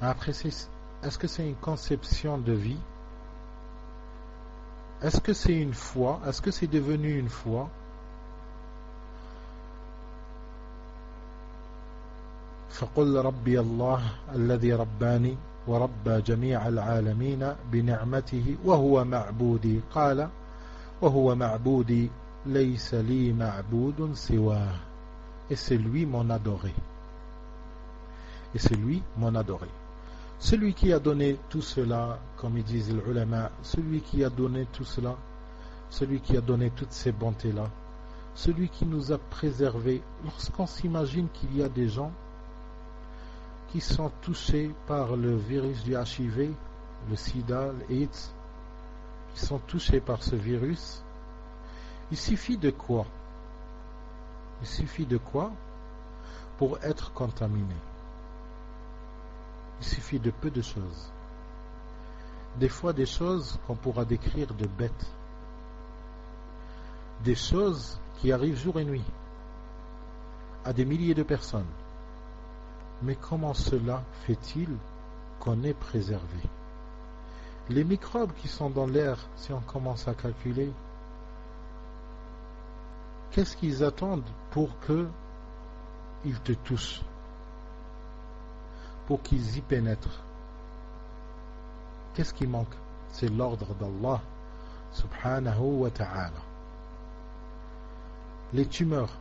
Après, est-ce que c'est une conception de vie? Est-ce que c'est une foi? Est-ce que c'est devenu une foi? فقل ربي الله الذي رباني وربى جميع العالمين بنعمته وهو معبودي قال وهو معبودي ليس لي معبود سواه. Et c'est lui mon adoré. Et c'est lui mon adoré. Celui qui a donné tout cela, comme ils disent les ulama, celui qui a donné tout cela, celui qui a donné toutes ces bontés-là, celui qui nous a préservés. Lorsqu'on s'imagine qu'il y a des gens qui sont touchés par le virus du HIV, le sida, l'AIDS, qui sont touchés par ce virus, il suffit de quoi? Il suffit de quoi pour être contaminé? Il suffit de peu de choses. Des fois des choses qu'on pourra décrire de bêtes. Des choses qui arrivent jour et nuit à des milliers de personnes. Mais comment cela fait-il qu'on est préservé? Les microbes qui sont dans l'air, si on commence à calculer, qu'est-ce qu'ils attendent pour qu'ils te touchent, pour qu'ils y pénètrent? Qu'est-ce qui manque? C'est l'ordre d'Allah subhanahu wa ta'ala. Les tumeurs,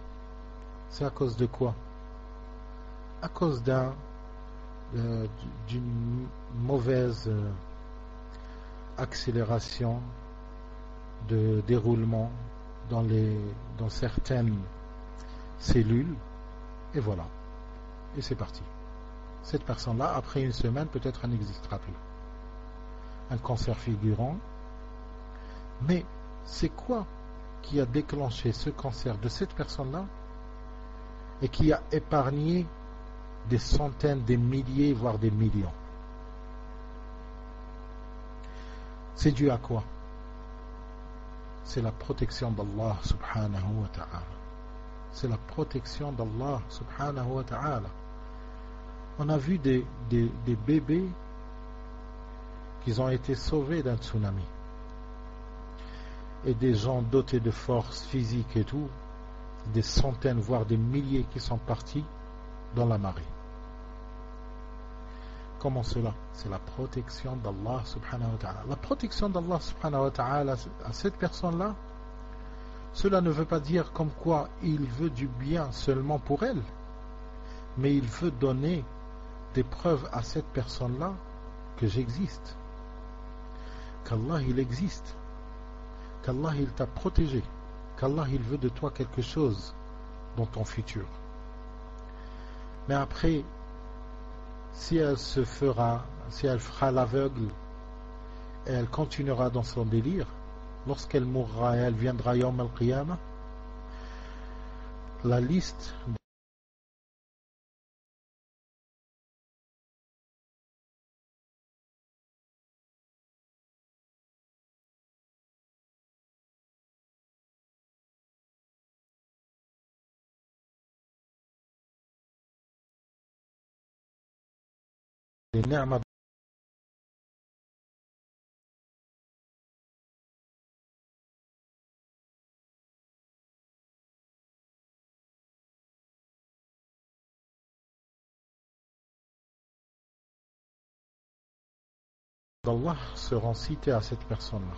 c'est à cause de quoi? À cause d'une mauvaise accélération de déroulement dans certaines cellules, et voilà, et c'est parti. Cette personne-là, après une semaine, peut-être elle n'existera plus. Un cancer fulgurant. Mais c'est quoi qui a déclenché ce cancer de cette personne-là et qui a épargné des centaines, des milliers, voire des millions? C'est dû à quoi? C'est la protection d'Allah subhanahu wa ta'ala. C'est la protection d'Allah subhanahu wa ta'ala. On a vu des bébés qui ont été sauvés d'un tsunami. Et des gens dotés de force physique et tout, des centaines, voire des milliers qui sont partis dans la marée. Comment cela? C'est la protection d'Allah subhanahu wa ta'ala. La protection d'Allah subhanahu wa ta'ala à cette personne-là, cela ne veut pas dire comme quoi il veut du bien seulement pour elle, mais il veut donner des preuves à cette personne-là que j'existe, qu'Allah il existe, qu'Allah il t'a protégé, qu'Allah il veut de toi quelque chose dans ton futur. Mais après, si elle fera l'aveugle et elle continuera dans son délire, lorsqu'elle mourra et elle viendra Yawm al-Qiyamah, la liste des ni'mas d'Allah seront cités à cette personne-là.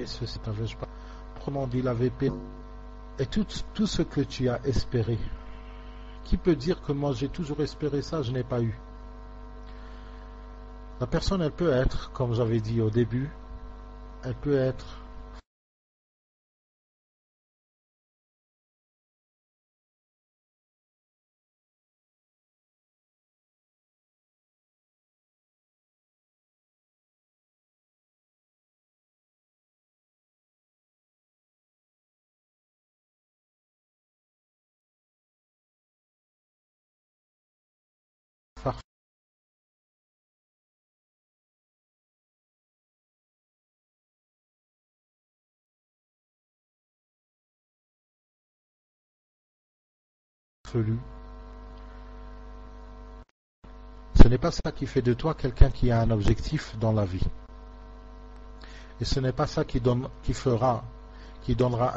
Ceci t'avais-je pas. Prenons dit la VP et tout ce que tu as espéré. Qui peut dire que moi j'ai toujours espéré ça, je n'ai pas eu? La personne, elle peut être, comme j'avais dit au début, elle peut être farfelu. Ce n'est pas ça qui fait de toi quelqu'un qui a un objectif dans la vie. Et ce n'est pas ça qui donnera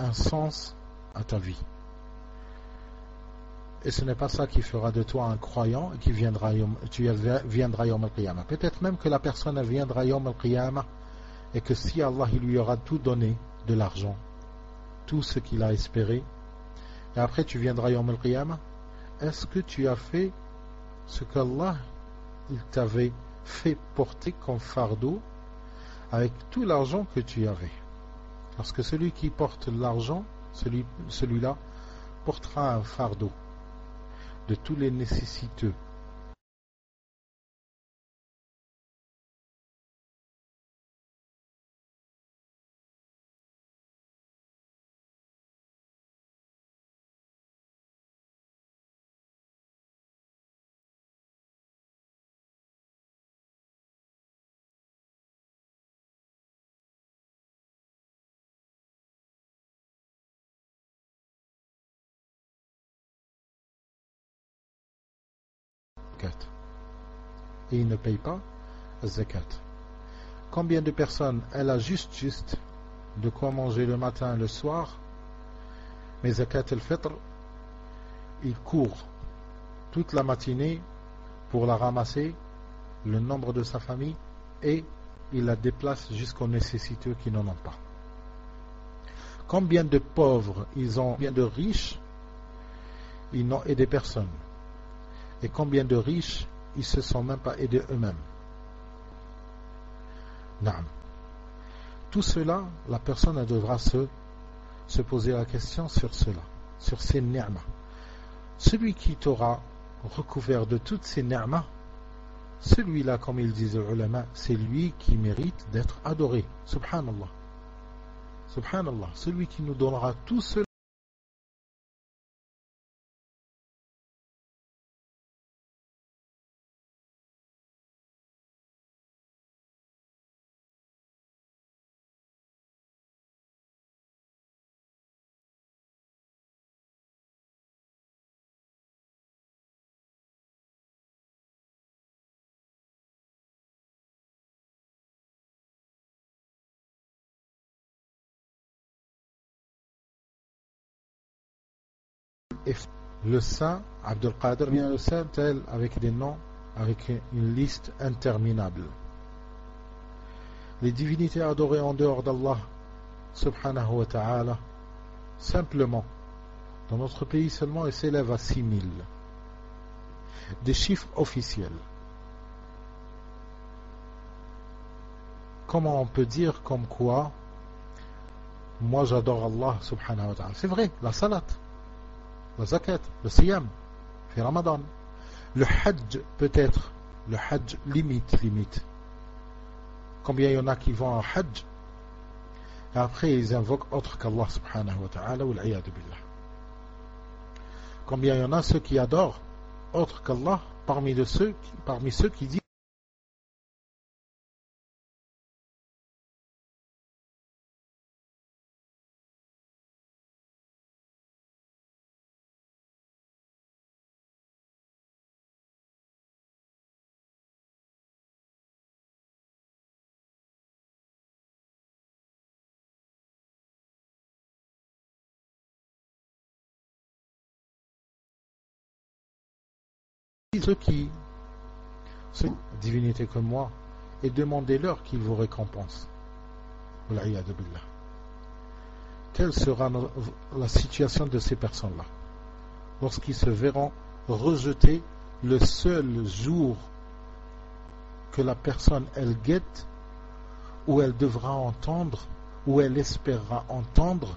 un sens à ta vie. Et ce n'est pas ça qui fera de toi un croyant et qui viendra Yawm al-Qiyamah. Peut-être même que la personne elle viendra Yawm al-Qiyamah et que si Allah il lui aura tout donné, de l'argent, tout ce qu'il a espéré, et après tu viendras Yawm al-Qiyamah, est-ce que tu as fait ce qu'Allah il t'avait fait porter comme fardeau avec tout l'argent que tu avais? Parce que celui qui porte l'argent, celui-là portera un fardeau de tous les nécessiteux. Et il ne paye pas zakat. Combien de personnes elle a juste de quoi manger le matin et le soir, mais zakat al-fitr, il court toute la matinée pour la ramasser, le nombre de sa famille, et il la déplace jusqu'aux nécessiteux qui n'en ont pas. Combien de pauvres ils ont, combien de riches ils n'ont aidé personne, et combien de riches ils ne se sont même pas aidés eux-mêmes. Naam. Tout cela, la personne elle devra se poser la question sur cela, sur ces ni'mas. Celui qui t'aura recouvert de toutes ces ni'mas, celui-là, comme ils disent les ulama, c'est lui qui mérite d'être adoré. Subhanallah. Subhanallah. Celui qui nous donnera tout cela. Et le saint Abdul Qadir vient le saint avec des noms, avec une liste interminable. les divinités adorées en dehors d'Allah subhanahu wa ta'ala, simplement, dans notre pays seulement, elles s'élèvent à 6000. Des chiffres officiels. Comment on peut dire comme quoi moi j'adore Allah subhanahu wa ta'ala? C'est vrai, la salat, la zakat, le siyam, fi Ramadan. Le hajj peut-être, le hajj limite. Combien il y en a qui vont en hajj et après ils invoquent autre qu'Allah subhanahu wa ta'ala ou l'iyadu billah. Combien il y en a ceux qui adorent autre qu'Allah parmi ceux qui disent ceux divinités comme moi et demandez-leur qu'ils vous récompensent. Quelle sera la situation de ces personnes-là lorsqu'ils se verront rejeter le seul jour que la personne elle guette, où elle devra entendre, où elle espérera entendre: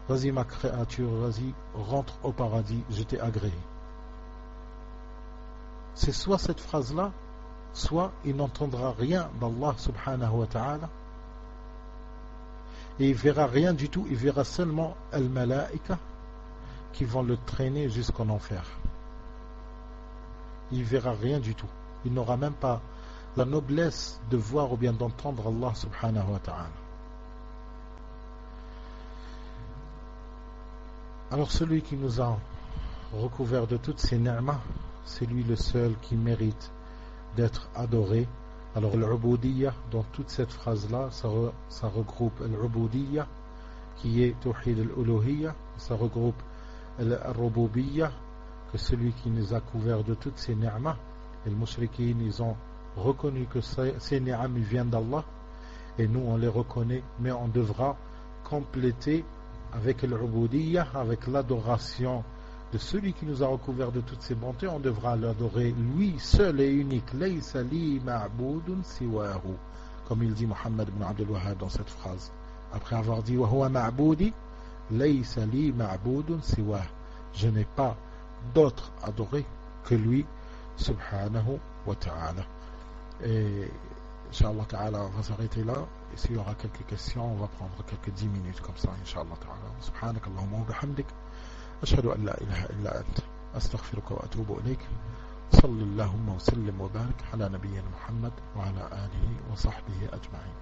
vas-y ma créature, vas-y, rentre au paradis, je t'ai agréé. C'est soit cette phrase-là, soit il n'entendra rien d'Allah subhanahu wa ta'ala et il verra rien du tout, il verra seulement al-malaïka qui vont le traîner jusqu'en enfer. Il verra rien du tout, il n'aura même pas la noblesse de voir ou bien d'entendre Allah subhanahu wa ta'ala. Alors celui qui nous a recouvert de toutes ces ni'mas, c'est lui le seul qui mérite d'être adoré. Alors l'ubudiyya, dans toute cette phrase-là, ça regroupe l'ubudiyya qui est tawhid al-uluhiyya, ça regroupe al-rububiyya, que celui qui nous a couvert de toutes ces ni'mas. Et les mushrikines, ils ont reconnu que ces ni'mas viennent d'Allah, et nous on les reconnaît, mais on devra compléter avec l'ubudiyya, avec l'adoration de celui qui nous a recouvert de toutes ces bontés. On devra l'adorer lui seul et unique. Laysa li ma'boudun siwahu, comme il dit Muhammad ibn Abdul Wahhab dans cette phrase, après avoir dit wa huwa ma'boudi laysa li ma'boudun siwah, je n'ai pas d'autre adoré que lui subhanahu wa ta'ala. Et Inch'Allah ta'ala, on va s'arrêter là. Et s'il y aura quelques questions, on va prendre quelques 10 minutes comme ça, Inch'Allah ta'ala. Subhanak Allahumma wa bihamdik, ashhadu an la ilaha illa ant, astaghfiruka wa atubu ilayk. صلى اللهم وسلم وبارك على نبينا محمد وعلى آله وصحبه أجمعين.